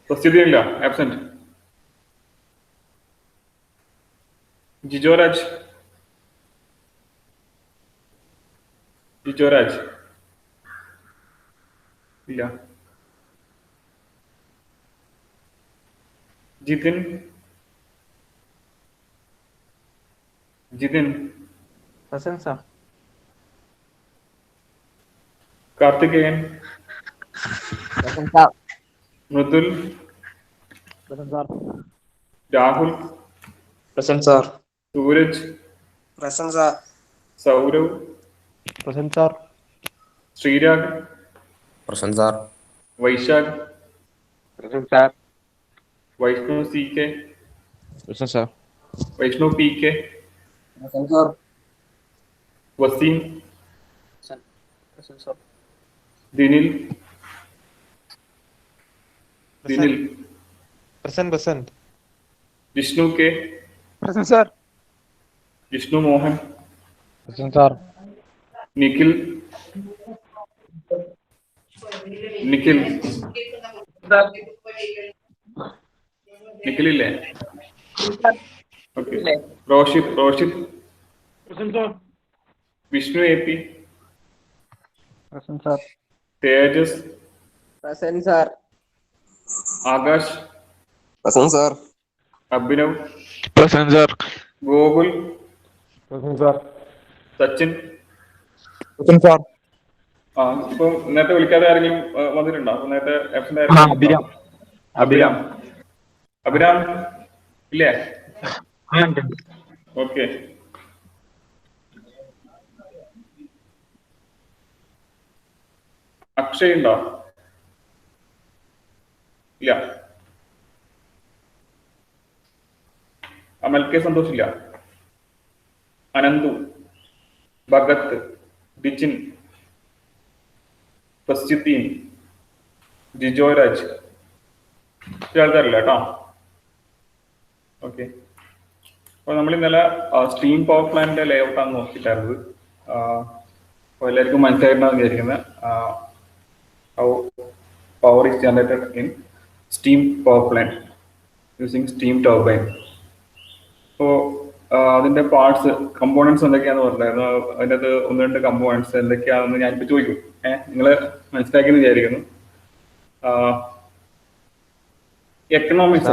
പ്രസിദ്ധിയില്ല, absent. Jijoraj. Jijoraj ഇല്ല. Jithin. Jithin. Present, sir. Karthikeyan. Present, sir. Mridul. Present, sir. Rahul. Present, sir. Sooraj. Present, sir. Saurav. Present, sir. Sreerag. Present, sir. Vaisakh. Present, sir. Vaishnav C K. Present, sir. Vaishnav P K. Present, sir. Waseem. Present, sir. Dinil. Dinil. Present. Vishnu K. Present, sir. Vishnu Mohan. Present, sir. Nikhil. Nikhil. നിഖിലില്ലേ? Okay. Roshith. Vishnu A P. Present, sir. Tejas. Present, sir. Akash. Present, sir. Abhinav. Present, sir. Gokul. Present, sir. Sachin. Present, sir. ഇപ്പൊ നേരത്തെ വിളിക്കാതെ ആരെങ്കിലും വന്നിട്ടുണ്ടോ? അപ്പൊ നേരത്തെ absent ആയിരുന്നു. അഭിരാം ഇല്ലേ? ഓക്കെ. അക്ഷയ് ഉണ്ടോ? ഇല്ല. അമൽ കെ സന്തോഷ് ഇല്ല. അനന്തു. ഭഗത്. ഡിജിൻ. പ്രസിദ്ധീൻ. ജിജോരാജ്. ആൾക്കാരില്ല കേട്ടോ. ഓക്കെ. അപ്പോൾ നമ്മൾ ഇന്നലെ സ്ട്രീം പവർ പ്ലാന്റിന്റെ ലേഔട്ടാണ് നോക്കിയിട്ടായിരുന്നത്. അപ്പോൾ എല്ലാവർക്കും മനസ്സിലായിട്ടാണ് വിചാരിക്കുന്നത്. How power is generated in steam power plant using steam turbine. അപ്പോൾ അതിന്റെ പാർട്സ്, കമ്പോണൻസ് എന്തൊക്കെയാണെന്ന് പറഞ്ഞായിരുന്നു. അതിൻ്റെ അത് 1-2 കമ്പോണൻസ് എന്തൊക്കെയാണെന്ന് ഞാനിപ്പോൾ ചോദിക്കും. നിങ്ങൾ മനസ്സിലാക്കിയെന്ന് വിചാരിക്കുന്നു. എക്കണോമിക്സ്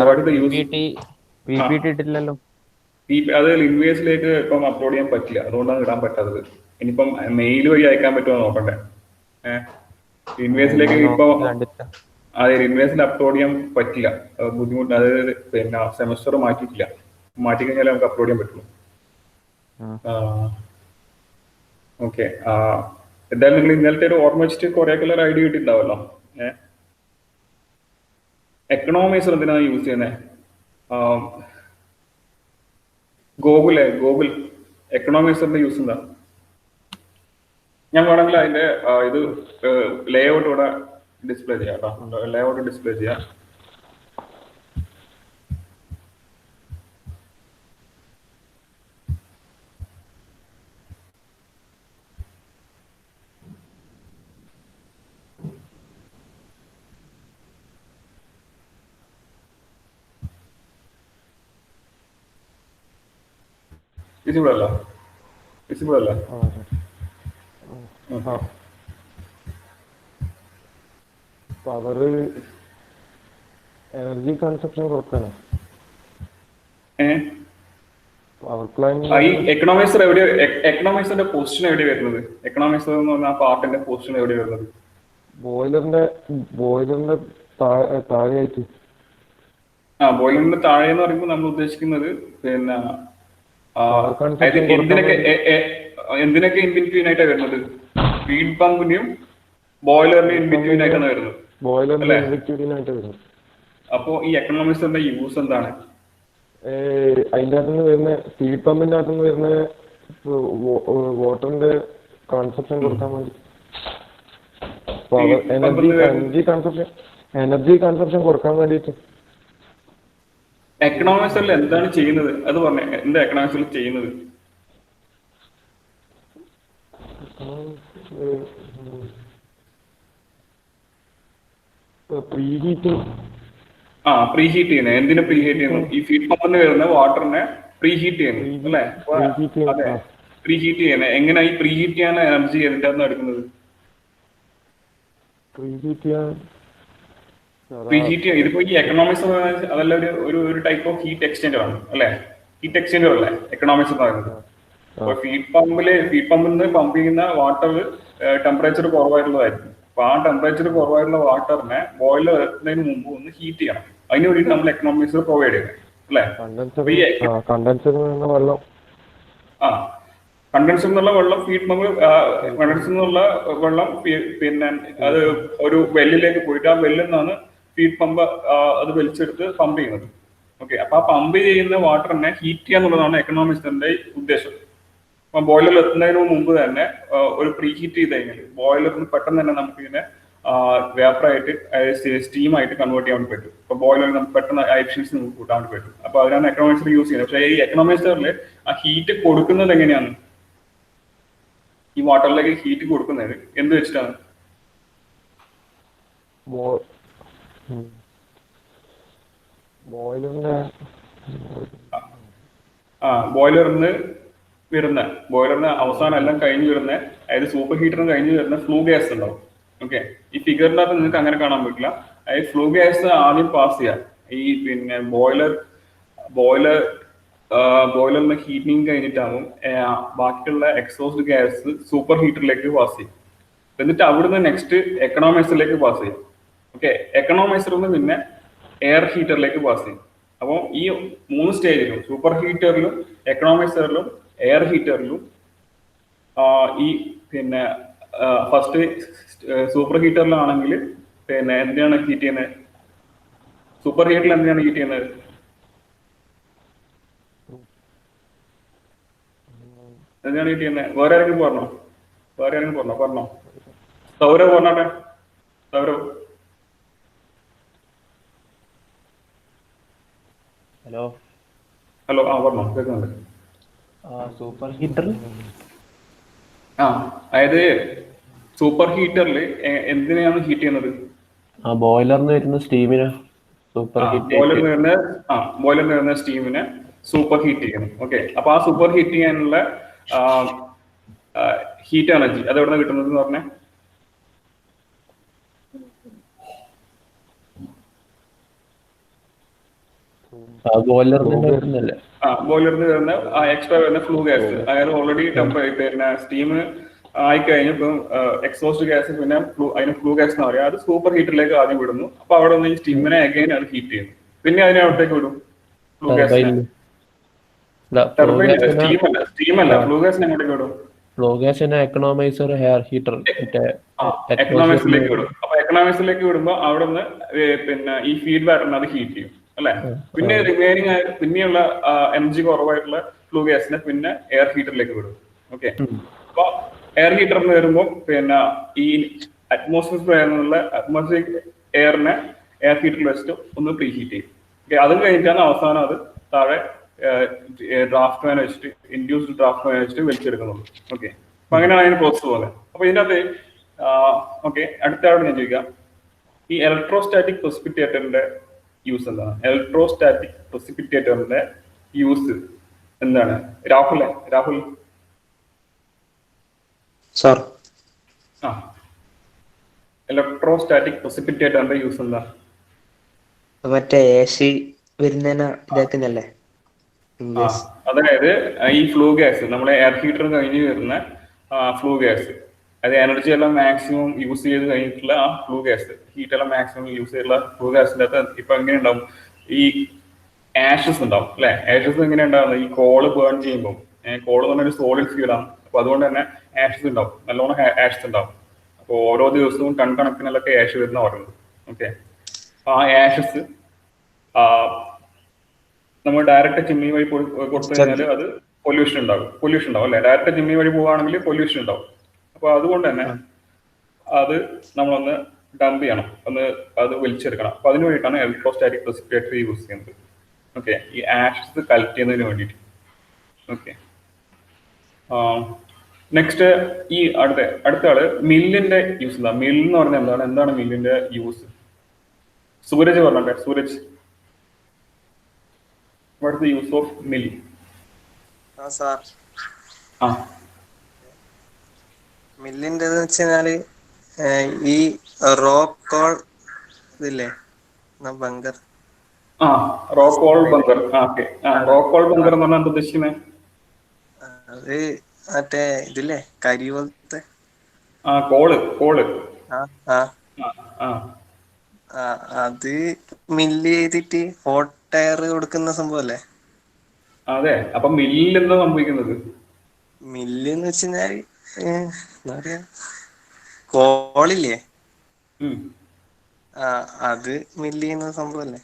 അത് ലിൻവേഴ്സിലേക്ക് ഇപ്പം അപ്ലോഡ് ചെയ്യാൻ പറ്റില്ല, അതുകൊണ്ടാണ് ഇടാൻ പറ്റാത്തത്. ഇനിയിപ്പം മെയിൽ വഴി അയക്കാൻ പറ്റുമോ നോക്കട്ടെ. ലിൻവേഴ്സിലേക്ക് ഇപ്പൊ അതെ ലിൻവേഴ്സിൽ അപ്ലോഡ് ചെയ്യാൻ പറ്റില്ല, ബുദ്ധിമുട്ട്. അത് പിന്നെ സെമസ്റ്റർ മാറ്റിയിട്ടില്ല, മാറ്റിക്കഴിഞ്ഞാലേ നമുക്ക് അപ്ലോഡ് ചെയ്യാൻ പറ്റുള്ളൂ. ഓക്കെ. എന്തായാലും നിങ്ങൾ ഇന്നലത്തെ ഒരു ഓർമ്മ വെച്ചിട്ട് കുറെ കളർ ഐഡിയ കിട്ടിയിട്ടുണ്ടാവല്ലോ. എക്കണോമൈസർ എന്തിനാണ് യൂസ് ചെയ്യുന്നത്? ഗൂഗിൾ എക്കണോമൈസറിന്റെ യൂസ് എന്താ? ഞാൻ വേണമെങ്കിൽ അതിന്റെ ഇത് ലേഔട്ട് ഇവിടെ ഡിസ്പ്ലേ ചെയ്യാം കേട്ടോ. ലേഔട്ട് ഡിസ്പ്ലേ ചെയ്യാം. വിസിബിൾ അല്ല. പവർ എനർജി കൺസപ്ഷൻ കുറക്കാണ്. പവർ പ്ലാന്റ് ഈ എക്കണോമൈസർ എവിടെ, എക്കണോമൈസറിന്റെ പൊസിഷൻ എവിടെ വരുന്നത്? എക്കണോമൈസർ എന്ന് പറഞ്ഞ ആ പാർട്ടിന്റെ പൊസിഷൻ എവിടെ വരുന്നത്? ബോയിലറിന്റെ താഴെയായിട്ട്. ബോയിലറിന്റെ താഴെ എന്ന് പറയുമ്പോൾ നമ്മൾ ഉദ്ദേശിക്കുന്നത് പിന്നെ എന്തിനൊക്കെ ഇൻ ബിറ്റ്വീൻ ആയിട്ടാണ് വരുന്നത്? ഫീഡ് പമ്പിന്റെയും ബോയിലറിന്റെ ഇൻ ബിറ്റ്വീൻ ആയിട്ടാണ് വരുന്നത്. അപ്പോ ഈ എക്കണോമിക്സിന്റെ യൂസ് എന്താണ്? അതിന്റെ അകത്തുനിന്ന് വരുന്ന ഫീഡ് പമ്പിന്റെ അകത്തുനിന്ന് വരുന്ന വാട്ടറിന്റെ കൺസപ്ഷൻ കൊടുക്കാൻ വേണ്ടി, എനർജി കൺസപ്ഷൻ കൊടുക്കാൻ വേണ്ടിട്ട്. എക്കണോമിക്സിൽ എന്താണ് ചെയ്യുന്നത് അത് പറഞ്ഞേ. എന്താ എക്കണോമിക്സിൽ ചെയ്യുന്നത്? പ്രീ ഹീറ്റ് ചെയ്യുന്നത്. എന്തിനു പ്രീ ഹീറ്റ് ചെയ്യുന്നു? ഈ ഫീഡ് പമ്പിന് വരുന്ന വാട്ടറിനെ പ്രീ ഹീറ്റ് ചെയ്യുന്നു അല്ലേ? അതെ, പ്രീ ഹീറ്റ് ചെയ്യുന്നത്. എങ്ങനെയാ ഈ പ്രീ ഹീറ്റ് ചെയ്യാൻ എനർജി എന്താണ് എടുക്കുന്നത്? പ്രീ ഹീറ്റ് ഇതിപ്പോ ഈ എക്കണോമിക്സ് അതല്ല ഒരു ടൈപ്പ് ഓഫ് ഹീറ്റ് എക്സ്ചേഞ്ചർ ആണ് അല്ലെ? ഹീറ്റ് എക്സ്ചേഞ്ചർ അല്ലേ എക്കണോമിക്സ് എന്ന് പറയുന്നത്? അപ്പൊ ഫീഡ് പമ്പിൽ നിന്ന് പമ്പ് ചെയ്യുന്ന വാട്ടർ ടെമ്പറേച്ചർ കുറവായിട്ടുള്ളതായിരിക്കും. അപ്പൊ ആ ടെമ്പറേച്ചർ കുറവായിട്ടുള്ള വാട്ടറിനെ ബോയിലർ എത്തുന്നതിന് മുമ്പ് ഒന്ന് ഹീറ്റ് ചെയ്യണം. അതിന് വേണ്ടിയിട്ട് നമ്മൾ എക്കണോമിക്സ് പ്രൊവൈഡ് ചെയ്യുന്നത് അല്ലെ? കണ്ടൻസർ എന്നുള്ള വെള്ളം ഫീഡ് പമ്പ് കണ്ടൻസർ എന്നുള്ള വെള്ളം പിന്നെ അത് ഒരു വെല്ലിലേക്ക് പോയിട്ട് ആ വെല്ലിൽ നിന്നാണ് ഫീഡ് പമ്പ് അത് വലിച്ചെടുത്ത് പമ്പ് ചെയ്യുന്നത്. ഓക്കെ, അപ്പൊ ആ പമ്പ് ചെയ്യുന്ന വാട്ടറിനെ ഹീറ്റ് ചെയ്യാന്നുള്ളതാണ് എക്കണോമിക്സിന്റെ ഉദ്ദേശം. അപ്പൊ ബോയിലറിൽ എത്തുന്നതിന് മുമ്പ് തന്നെ ഒരു പ്രീ ഹീറ്റ് ചെയ്ത് കഴിഞ്ഞാൽ ബോയിലറിന് പെട്ടെന്ന് തന്നെ നമുക്ക് ഇതിനെ വേപ്പറായിട്ട് സ്റ്റീമായിട്ട് കൺവേർട്ട് ചെയ്യാൻ വേണ്ടി പറ്റും. അപ്പൊ ബോയിലറിൽ നമുക്ക് പെട്ടെന്ന് എഫിഷ്യൻസി നമുക്ക് കൂട്ടാൻ വേണ്ടി പറ്റും. അപ്പൊ അതിനാണ് എക്കണോമിക്സർ യൂസ് ചെയ്യുന്നത്. പക്ഷേ ഈ എക്കണോമിക്സറിൽ ആ ഹീറ്റ് കൊടുക്കുന്നത് എങ്ങനെയാണ്? ഈ വാട്ടറിലേക്ക് ഹീറ്റ് കൊടുക്കുന്നത് എന്ത് വെച്ചിട്ടാണ്? ബോയിലറിന് അവസാനം എല്ലാം കഴിഞ്ഞു വരുന്ന, അതായത് സൂപ്പർ ഹീറ്ററിന് കഴിഞ്ഞു വരുന്ന ഫ്ലൂ ഗ്യാസ് ഉണ്ടാവും. ഓക്കെ, ഈ ഫിഗറിനകത്ത് നിങ്ങൾക്ക് അങ്ങനെ കാണാൻ പറ്റില്ല. അതായത് ഫ്ലൂ ഗ്യാസ് ആദ്യം പാസ് ചെയ്യാം. ഈ പിന്നെ ബോയിലറിന് ഹീറ്റിംഗ് കഴിഞ്ഞിട്ടാകും ബാക്കിയുള്ള എക്സോസ്റ്റ് ഗ്യാസ് സൂപ്പർ ഹീറ്ററിലേക്ക് പാസ് ചെയ്യും. എന്നിട്ട് അവിടുന്ന് നെക്സ്റ്റ് എക്കണോമൈസറിലേക്ക് പാസ് ചെയ്യും. ഓക്കെ, എക്കണോമൈസറിൽ നിന്ന് പിന്നെ എയർ ഹീറ്ററിലേക്ക് പാസ് ചെയ്യും. അപ്പോൾ ഈ 3 സ്റ്റേജിലും സൂപ്പർ ഹീറ്ററിലും എക്കണോമൈസറിലും എയർ ഹീറ്ററിലും ഈ പിന്നെ ഫസ്റ്റ് സൂപ്പർ ഹീറ്ററിലാണെങ്കിൽ പിന്നെ എന്തിനാണ് ഹീറ്റ് ചെയ്യുന്നത്? സൂപ്പർ ഹീറ്ററിൽ എന്തിനാണ് ഹീറ്റ് ചെയ്യുന്നത്? എന്തിനാണ് ഹീറ്റ് ചെയ്യുന്നത്? വേറെ ആരെങ്കിലും പറഞ്ഞോ? സൗരവ് പറഞ്ഞാട്ടെ. ഹലോ പറഞ്ഞോ, കേൾക്കുന്നുണ്ട്. സൂപ്പർ ഹീറ്റർ അതായത് സൂപ്പർ ഹീറ്ററിൽ എന്തിനാണ് ഹീറ്റ് ചെയ്യുന്നത്? ബോയിലറിന് വരുന്ന സ്റ്റീമിനെ സൂപ്പർ ഹീറ്റ്, ബോയിലറിന് വരുന്ന സ്റ്റീമിനെ സൂപ്പർ ഹീറ്റ് ചെയ്യണം. ഓക്കെ, അപ്പൊ ആ സൂപ്പർ ഹീറ്റ് ചെയ്യാനുള്ള ഹീറ്റ് എനർജി അത് എവിടെ നിന്ന് കിട്ടുന്നത് എന്ന് പറഞ്ഞേ? ബോയിലറിന് വരുന്ന എക്സ്ട്രാ വരുന്ന ഫ്ലൂ ഗ്യാസ്, അതായത് ഓൾറെഡി പിന്നെ സ്റ്റീം ആയിക്കഴിഞ്ഞ് ഇപ്പം എക്സോസ്റ്റ് ഗ്യാസ് പിന്നെ അതിന് ഫ്ലൂ ഗ്യാസ് എന്ന് പറയാം. അത് സൂപ്പർ ഹീറ്ററിലേക്ക് ആദ്യം വിടുന്നു. അപ്പൊ അവിടെ നിന്ന് ഈ സ്റ്റീമിനെ അഗൈൻ അത് ഹീറ്റ് ചെയ്യുന്നു. പിന്നെ അതിനെ അവിടത്തേക്ക് വിടും ഫ്ലൂ ഗ്യാസിനെ. സ്റ്റീമല്ല, ഫ്ലൂ ഗ്യാസിനെ അങ്ങോട്ടേക്ക് വിടും. എക്കണോമൈസർ എയർ ഹീറ്റർ എക്കണോമിക്സിലേക്ക് വിടും. അപ്പൊ എക്കണോമിക്സിലേക്ക് വിടുമ്പോ അവിടെ നിന്ന് പിന്നെ ഈ ഫീഡ് ബാറ്ററിന് അത് ഹീറ്റ് ചെയ്യും അല്ലെ? പിന്നെ റിമൈനിങ് പിന്നെയുള്ള എനർജി കുറവായിട്ടുള്ള ഫ്ലൂ ഗ്യാസിനെ പിന്നെ എയർ ഹീറ്ററിലേക്ക് വിടും. ഓക്കെ, അപ്പൊ എയർ ഹീറ്ററിന് വരുമ്പോൾ പിന്നെ ഈ അറ്റ്മോസ്ഫിയറിക് എയറിനെ എയർ ഹീറ്ററിൽ വെച്ചിട്ട് ഒന്ന് പ്രീ ഹീറ്റ് ചെയ്യും. ഓക്കെ, അതും കഴിഞ്ഞിട്ടാണ് അവസാനം അത് താഴെ ഡ്രാഫ്റ്റ് ഫാൻ വെച്ചിട്ട് ഇൻഡ്യൂസ്ഡ് ഡ്രാഫ്റ്റ് ഫാൻ വെച്ചിട്ട് വലിച്ചെടുക്കുന്നുള്ളൂ. ഓക്കെ, അപ്പൊ അങ്ങനെയാണ് അതിന് പ്രോസസ് പോലെ. അപ്പൊ ഇതിനകത്ത് ഓക്കെ, അടുത്ത ആളോട് ഞാൻ ചോദിക്കാം, ഈ ഇലക്ട്രോസ്റ്റാറ്റിക് പ്രസിപ്പിറ്റേറ്ററിന്റെ യൂസ് എന്താണ്? ഇലക്ട്രോസ്റ്റാറ്റിക് പ്രസിപ്പിറ്റേറ്ററിന്റെ യൂസ് എന്താണ്? രാഹുൽ സാർ. ഇലക്ട്രോസ്റ്റാറ്റിക് പ്രസിപ്പിറ്റേറ്ററിന്റെ യൂസ് എന്താ? മറ്റേ AC വരുന്നതിനെ ഇതാക്കുന്നല്ലേ? അതായത് ഈ ഫ്ലൂ ഗ്യാസ് നമ്മളെ എയർ ഹീറ്റർ കഴിഞ്ഞ് വരുന്ന ഫ്ലൂ ഗ്യാസ്, അത് എനർജി എല്ലാം മാക്സിമം യൂസ് ചെയ്ത് കഴിഞ്ഞിട്ടുള്ള ആ ഫ്ലൂ ഗ്യാസ്, ഹീറ്റ് എല്ലാം മാക്സിമം യൂസ് ചെയ്തിട്ടുള്ള ഫ്ലൂ ഗ്യാസിന്റെ അകത്ത് ഇപ്പൊ എങ്ങനെ ഉണ്ടാവും? ഈ ആഷസ് ഉണ്ടാവും അല്ലെ? ആഷസ് എങ്ങനെ ഉണ്ടാവുന്നത്? ഈ കോള് ബേൺ ചെയ്യുമ്പോൾ, കോള് എന്ന് പറഞ്ഞൊരു സോളിഡ് ഫ്യൂലാണ്. അപ്പൊ അതുകൊണ്ട് തന്നെ ആഷസ് ഉണ്ടാവും, നല്ലോണം ആഷസ് ഉണ്ടാവും. അപ്പോൾ ഓരോ ദിവസവും ടൺ കണക്കിനൊക്കെ ആഷ് വരുന്ന പറയുന്നത്. ഓക്കെ, ആ ആഷസ് നമ്മൾ ഡയറക്റ്റ് ചിമ്മിനി വഴി കൊടുത്തു കഴിഞ്ഞാൽ അത് പൊല്യൂഷൻ ഉണ്ടാവും അല്ലെ? ഡയറക്റ്റ് ചിമ്മിനി വഴി പോവുകയാണെങ്കിൽ പൊല്യൂഷൻ ഉണ്ടാവും. അപ്പൊ അതുകൊണ്ട് തന്നെ അത് നമ്മളൊന്ന് ഡംപ് ചെയ്യണം, അത് വലിച്ചെടുക്കണം. അപ്പൊ അതിന് വേണ്ടിയിട്ടാണ് ഇലക്ട്രോസ്റ്റാറ്റിക് പ്രസിപ്പിറ്റേറ്റർ യൂസ് ചെയ്യുന്നത്. ഓക്കെ, ഈ ആഷസ് കളക്ട് ചെയ്യുന്നതിന് വേണ്ടിയിട്ട്. ഓക്കെ, നെക്സ്റ്റ് ഈ അടുത്ത ആള് മില്ലിന്റെ യൂസ് എന്താ? മില്ല് എന്ന് പറഞ്ഞാൽ എന്താണ് മില്ലിന്റെ യൂസ്? സൂരജ് പറഞ്ഞോട്ടെ. Suraj what is the use of mill? Sir ആ മില്ലിന്റെ വെച്ച് കഴിഞ്ഞാല് ഈ റോക്ക് കോൾ ഇതില്ലേ ബങ്കർ. ആ rock coal bunker. Okay. Rock coal bunker എന്ന് പറഞ്ഞാൽ എന്താ ഉദ്ദേശിക്കുന്നത്? അത് മറ്റേ ഇതില്ലേ കരി പോലത്തെ. Coal coal. ആ ആ ആ അത് മില്ല് ചെയ്തിട്ട് ഹോട്ട് എയർ കൊടുക്കുന്ന സംഭവല്ലേ? അതെ. അപ്പൊ മില്ലിൽ എന്താ സംഭവിക്കുന്നത്? മില്ലെന്ന് വെച്ച് കഴിഞ്ഞാൽ എന്താ പറയാ, കോളില്ലേ, അത് മില്ല് ചെയ്യുന്ന സംഭവല്ലേ?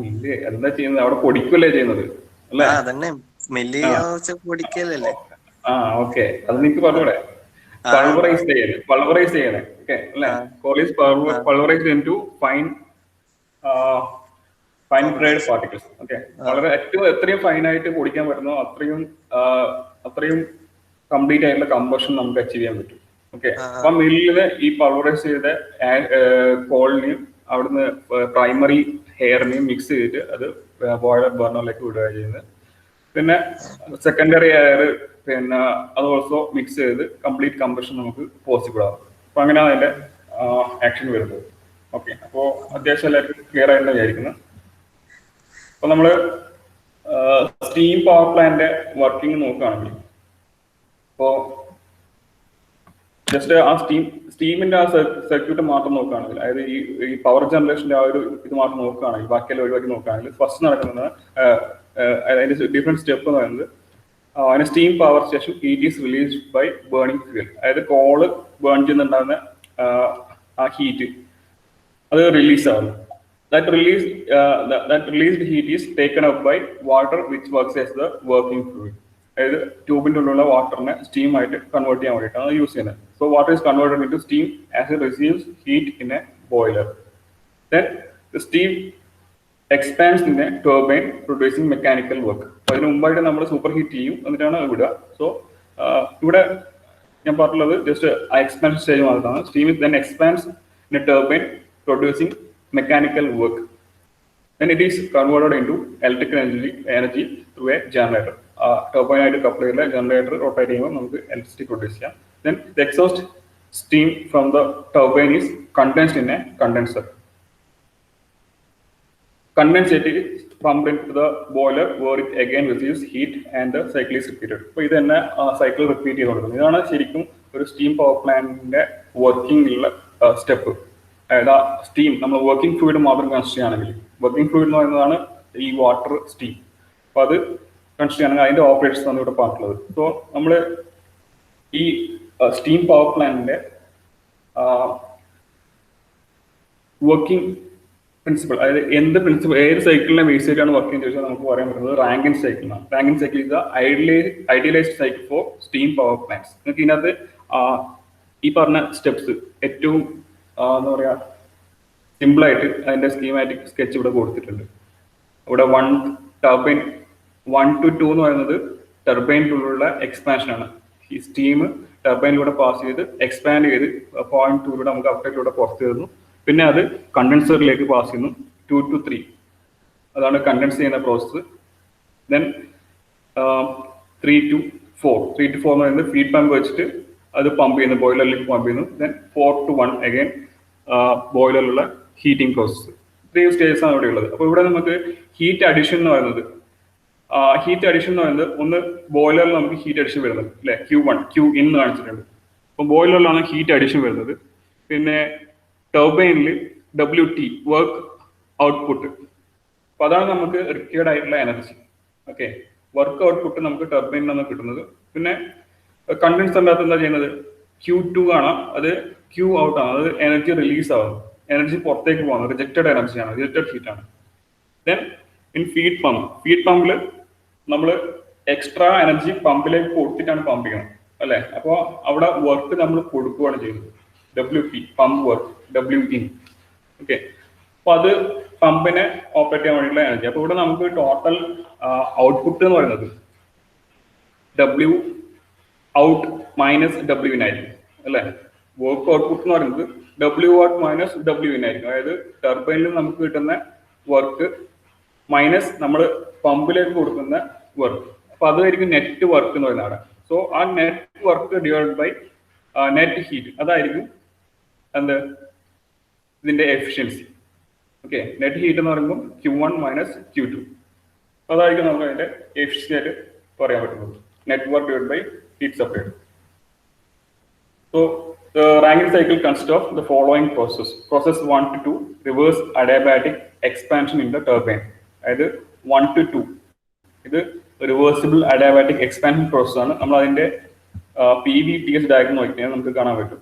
മില്ല് എന്താ ചെയ്യുന്നത്? അവിടെ പൊടിക്കല്ലേ ചെയ്യുന്നത് അല്ലേ? അതന്നെ മില്ല് ചെയ്യാന്ന് വെച്ചാൽ പൊടിക്കലല്ലേ? ഓക്കെ. അത് നിനക്ക് പറഞ്ഞൂടെ? പൾവറൈസ് ചെയ്യണേ. ഓക്കെ അല്ലേ? Coal is pulverised into fine grade particles. Okay. വളരെ ഏറ്റവും എത്രയും ഫൈൻ ആയിട്ട് പൊടിക്കാൻ പറ്റുന്നോ അത്രയും കംപ്ലീറ്റ് ആയിട്ടുള്ള കമ്പഷൻ നമുക്ക് അച്ചീവ് ചെയ്യാൻ പറ്റും. ഓക്കെ. അപ്പൊ മില്ലില് ഈ പൾവറൈസ് ചെയ്ത കോളിനെയും അവിടുന്ന് പ്രൈമറി ഹെയറിനെയും മിക്സ് ചെയ്തിട്ട് അത് ബോയിലർ ബർണറിലേക്ക് വിടുക ചെയ്യുന്നത്. പിന്നെ സെക്കൻഡറി എയർ പിന്നെ അത് ഓൾസോ മിക്സ് ചെയ്ത് കംപ്ലീറ്റ് കമ്പഷൻ നമുക്ക് പോസിബിൾ ആവും. അപ്പൊ അങ്ങനെയാണ് അതിന്റെ ആക്ഷൻ വരുന്നത്. ഓക്കെ. അപ്പോൾ അത്യാവശ്യം എല്ലാവർക്കും ക്ലിയർ ആയിട്ട് വിചാരിക്കുന്നത്. അപ്പൊ നമ്മള് സ്റ്റീം പവർ പ്ലാന്റ് വർക്കിംഗ് നോക്കുകയാണെങ്കിൽ ഇപ്പോ ജസ്റ്റ് ആ സ്റ്റീമിന്റെ ആ സർക്യൂട്ട് മാത്രം നോക്കുകയാണെങ്കിൽ, അതായത് ഈ പവർ ജനറേഷന്റെ ആ ഒരു ഇത് മാത്രം നോക്കുകയാണെങ്കിൽ, ബാക്കിയെല്ലാം ഒഴിവാക്കി നോക്കുകയാണെങ്കിൽ ഫസ്റ്റ് നടക്കുന്നത് അതിന്റെ ഡിഫറെന്റ് സ്റ്റെപ്പ് എന്ന് പറയുന്നത് അതിന് steam power station heat is released by burning fuel. അതായത് കോള് ബേൺ ചെയ്യുന്നുണ്ടാകുന്ന ആ ഹീറ്റ് അത് റിലീസ് ആവുന്നു. That released heat is taken up by water which works as the working fluid. അതായത് ട്യൂബിൻ്റെ ഉള്ളിലുള്ള വാട്ടറിനെ സ്റ്റീം ആയിട്ട് കൺവേർട്ട് ചെയ്യാൻ വേണ്ടിയിട്ടാണ് യൂസ് ചെയ്യുന്നത്. So water is converted into steam as it receives heat in a boiler. Then the steam expands in a turbine producing mechanical work. അതിന് മുമ്പായിട്ട് നമ്മൾ super heat ചെയ്യും, എന്നിട്ടാണ് വിടുക. സോ ഇവിടെ ഞാൻ പറഞ്ഞുള്ളത് ജസ്റ്റ് ആ എക്സ്പാൻഷൻ സ്റ്റേജ് മാത്രമാണ്. Steam then expands in a turbine producing mechanical work. Then it is converted into electrical energy through a generator. Turbine ആയിട്ട് കപ്പിൾ ചെയ്ത ജനറേറ്റർ റൊട്ടേറ്റ് ചെയ്യുമ്പോൾ നമുക്ക് ഇലക്ട്രിസിറ്റി പ്രൊഡ്യൂസ് ചെയ്യാം. Then the exhaust steam from the turbine is condensed in a condenser. Condensate is pumped into the boiler where it again receives heat and the cycle is repeated. അപ്പോൾ ഇത് തന്നെ cycle repeat ചെയ്ത് കൊടുക്കുന്നത്. ഇതാണ് ശരിക്കും ഒരു steam power പ്ലാന്റിന്റെ വർക്കിംഗിലുള്ള step. അതായത് ആ സ്റ്റീം നമ്മൾ വർക്കിംഗ് ഫ്ലൂയിഡ് മാത്രം കൺസിഡർ ചെയ്യുകയാണെങ്കിൽ, വർക്കിംഗ് ഫ്ലൂയിഡ് എന്ന് പറയുന്നതാണ് ഈ വാട്ടർ സ്റ്റീം. അപ്പൊ അത് കൺസിഡർ ചെയ്യുകയാണെങ്കിൽ അതിന്റെ ഓപ്പറേഷൻസ് ആണ് ഇവിടെ പറഞ്ഞിട്ടുള്ളത്. സോ നമ്മൾ ഈ സ്റ്റീം പവർ പ്ലാന്റിന്റെ വർക്കിംഗ് പ്രിൻസിപ്പിൾ, അതായത് എന്ത് പ്രിൻസിപ്പിൾ ഏത് സൈക്കിളിനെ ബേസ് ചെയ്തിട്ടാണ് വർക്ക് ചെയ്യുന്നത് ചോദിച്ചാൽ നമുക്ക് പറയാൻ പറ്റുന്നത് റാങ്കിൻ സൈക്കിളാണ്. Rankine cycle is the idealised cycle for steam power plants. നിങ്ങൾക്ക് ഇതിനകത്ത് ഈ പറഞ്ഞ സ്റ്റെപ്സ് ഏറ്റവും എന്താ പറയുക സിമ്പിളായിട്ട് അതിന്റെ സ്കീമാറ്റിക് സ്കെച്ച് ഇവിടെ കൊടുത്തിട്ടുണ്ട്. ഇവിടെ ടർബൈൻ 1 to 2 എന്ന് പറയുന്നത് ടർബൈനിലുള്ള എക്സ്പാൻഷൻ ആണ്. ഈ സ്റ്റീം ടർബൈനിലൂടെ പാസ് ചെയ്ത് എക്സ്പാൻഡ് ചെയ്ത് 0.2 നമുക്ക് ഔട്ട്ലെറ്റിലൂടെ പുറത്ത് വരുന്നു. പിന്നെ അത് കണ്ടൻസറിലേക്ക് പാസ് ചെയ്യുന്നു 2 to 3. അതാണ് കണ്ടൻസ് ചെയ്യുന്ന പ്രോസസ്സ്. ദെൻ 3 to 4 എന്ന് പറയുന്നത് ഫീഡ് പമ്പ് വെച്ചിട്ട് അത് പമ്പ് ചെയ്യുന്നു, ബോയിലറിലേക്ക് പമ്പ് ചെയ്യുന്നു. ദെൻ 4 to 1 അഗൈൻ ബോയിലറിലുള്ള ഹീറ്റിംഗ് പ്രോസസ്സ്. 3 സ്റ്റേജസ് ആണ് ഇവിടെ ഉള്ളത്. അപ്പോൾ ഇവിടെ നമുക്ക് ഹീറ്റ് അഡിഷൻ എന്ന് പറയുന്നത് ഒന്ന് ബോയിലറിൽ നമുക്ക് ഹീറ്റ് അഡിഷൻ വരുന്നത് അല്ലെ, Q1 Q in കാണിച്ചിട്ടുണ്ട്. അപ്പോൾ ബോയിലറിലാണ് ഹീറ്റ് അഡിഷൻ വരുന്നത്. പിന്നെ ടർബൈനിൽ WT വർക്ക് ഔട്ട്പുട്ട്. അപ്പോൾ അതാണ് നമുക്ക് റിക്വയർഡ് ആയിട്ടുള്ള എനർജി. ഓക്കെ, വർക്ക് ഔട്ട്പുട്ട് നമുക്ക് ടർബൈനിൽ നിന്നാണ് കിട്ടുന്നത്. പിന്നെ കണ്ടൻസറിൻ്റെ അകത്ത് എന്താ ചെയ്യുന്നത്, Q2 കാണാം, അത് Q ഔട്ട് ആണ്, അത് എനർജി റിലീസ് ആവുന്നു, എനർജി പുറത്തേക്ക് പോകുന്നത് റിജക്റ്റഡ് എനർജിയാണ്, റിജക്റ്റഡ് ഹീറ്റ് ആണ്. ദെൻ ഇൻ ഫീഡ് പമ്പിൽ നമ്മൾ എക്സ്ട്രാ എനർജി പമ്പിലേക്ക് കൊടുത്തിട്ടാണ് പമ്പ് ചെയ്യുന്നത് അല്ലേ. അപ്പോൾ അവിടെ വർക്ക് നമ്മൾ കൊടുക്കുകയാണ് ചെയ്യുന്നത്, WP pump work, WIN. Okay, അപ്പോൾ അത് പമ്പിനെ ഓപ്പറേറ്റ് ചെയ്യാൻ വേണ്ടിയിട്ടുള്ള എനർജി. അപ്പോൾ ഇവിടെ നമുക്ക് ടോട്ടൽ ഔട്ട്പുട്ട് എന്ന് പറയുന്നത് W ഔട്ട് മൈനസ് WIN ആയിരിക്കും അല്ലേ. വർക്ക് ഔട്ട്പുട്ട് എന്ന് പറയുന്നത് W out മൈനസ് WIN ആയിരിക്കും. അതായത് ടർബൈനിൽ നമുക്ക് കിട്ടുന്ന വർക്ക് മൈനസ് നമ്മൾ പമ്പിലേക്ക് കൊടുക്കുന്ന വർക്ക്. അപ്പൊ അതായിരിക്കും നെറ്റ് വർക്ക് എന്ന് പറയുന്നത്. സോ ആ net work divide by net heat, അതായിരിക്കും എന്ത് ഇതിന്റെ എഫിഷ്യൻസി. ഓക്കെ, നെറ്റ് ഹീറ്റ് എന്ന് പറയുമ്പോൾ Q1 മൈനസ് Q2, അതായിരിക്കും നമുക്ക് അതിന്റെ എഫിഷ്യൻസി ആയിട്ട് പറയാൻ പറ്റുന്നത്. Net work divide by heat supplied. So the Rankine cycle consists of the following process. Process 1 to 2, reverse adiabatic expansion in the turbine. അതായത് 1 to 2 ഇത് റിവേഴ്സിബിൾ അഡിയാബാറ്റിക് എക്സ്പാൻഷൻ പ്രോസസ് ആണ്. നമ്മൾ അതിന്റെ PV-TS ഡയഗ്രം നോക്കിയാൽ നമുക്ക് കാണാൻ പറ്റും.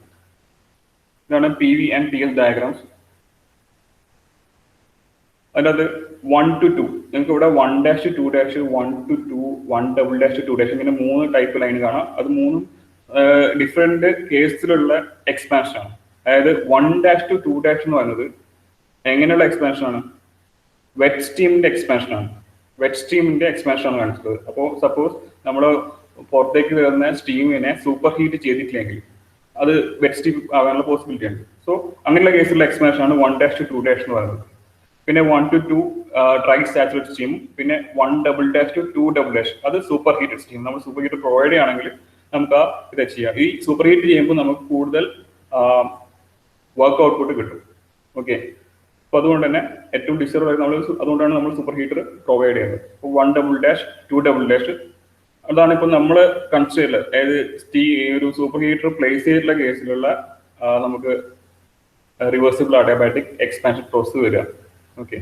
ഇതാണ് PV and TS ഡയഗ്രാംസ്. അതിനകത്ത് 1 to 2 നിങ്ങൾക്ക് ഇവിടെ 1' 2' 1 to 2 1" 2' ഇങ്ങനെ 3 ടൈപ്പ് ലൈൻ കാണാം. അത് 3 ഡിഫറെന്റ് കേസിലുള്ള എക്സ്പാൻഷൻ ആണ്. അതായത് 1' to 2' എന്ന് പറയുന്നത് എങ്ങനെയുള്ള എക്സ്പാൻഷൻ ആണ്? വെറ്റ് സ്റ്റീമിന്റെ എക്സ്പാൻഷൻ ആണ്. വെറ്റ് സ്റ്റീമിന്റെ എക്സ്പാൻഷൻ ആണ് കാണിച്ചത്. അപ്പോൾ സപ്പോസ് നമ്മൾ പുറത്തേക്ക് വരുന്ന സ്റ്റീമിനെ സൂപ്പർ ഹീറ്റ് ചെയ്തിട്ടില്ലെങ്കിൽ അത് വെറ്റ് സ്റ്റീം ആകാനുള്ള പോസിബിലിറ്റി ഉണ്ട്. സോ അങ്ങനെയുള്ള കേസിലുള്ള എക്സ്പാൻഷൻ ആണ് 1' to 2' എന്ന് പറയുന്നത്. പിന്നെ 1 to 2 ഡ്രൈ സാച്ചുറേറ്റ് സ്റ്റീം, പിന്നെ 1" to 2" അത് സൂപ്പർ ഹീറ്റഡ് സ്റ്റീം. നമ്മൾ സൂപ്പർ ഹീറ്റ് പ്രൊവൈഡ് ചെയ്യുകയാണെങ്കിൽ നമുക്ക് ആ ഇത് ചെയ്യാം. ഈ സൂപ്പർ ഹീറ്റ് ചെയ്യുമ്പോൾ നമുക്ക് കൂടുതൽ വർക്ക് ഔട്ട്പുട്ട് കിട്ടും. ഓക്കെ, അപ്പൊ അതുകൊണ്ട് തന്നെ ഏറ്റവും ഡിസർവ് ആയി നമ്മൾ അതുകൊണ്ടാണ് നമ്മൾ സൂപ്പർ ഹീറ്റർ പ്രൊവൈഡ് ചെയ്യുന്നത്. ഇപ്പോൾ 1" 2" അതാണ് ഇപ്പൊ നമ്മൾ കൺസിഡർ ചെയ്യുന്നത്. അതായത് ഒരു സൂപ്പർ ഹീറ്റർ പ്ലേസ് ചെയ്തിട്ടുള്ള കേസിലുള്ള നമുക്ക് റിവേഴ്സിബിൾ അഡിയാബാറ്റിക് എക്സ്പാൻഷൻ പ്രോസസ് വരിക. ഓക്കെ,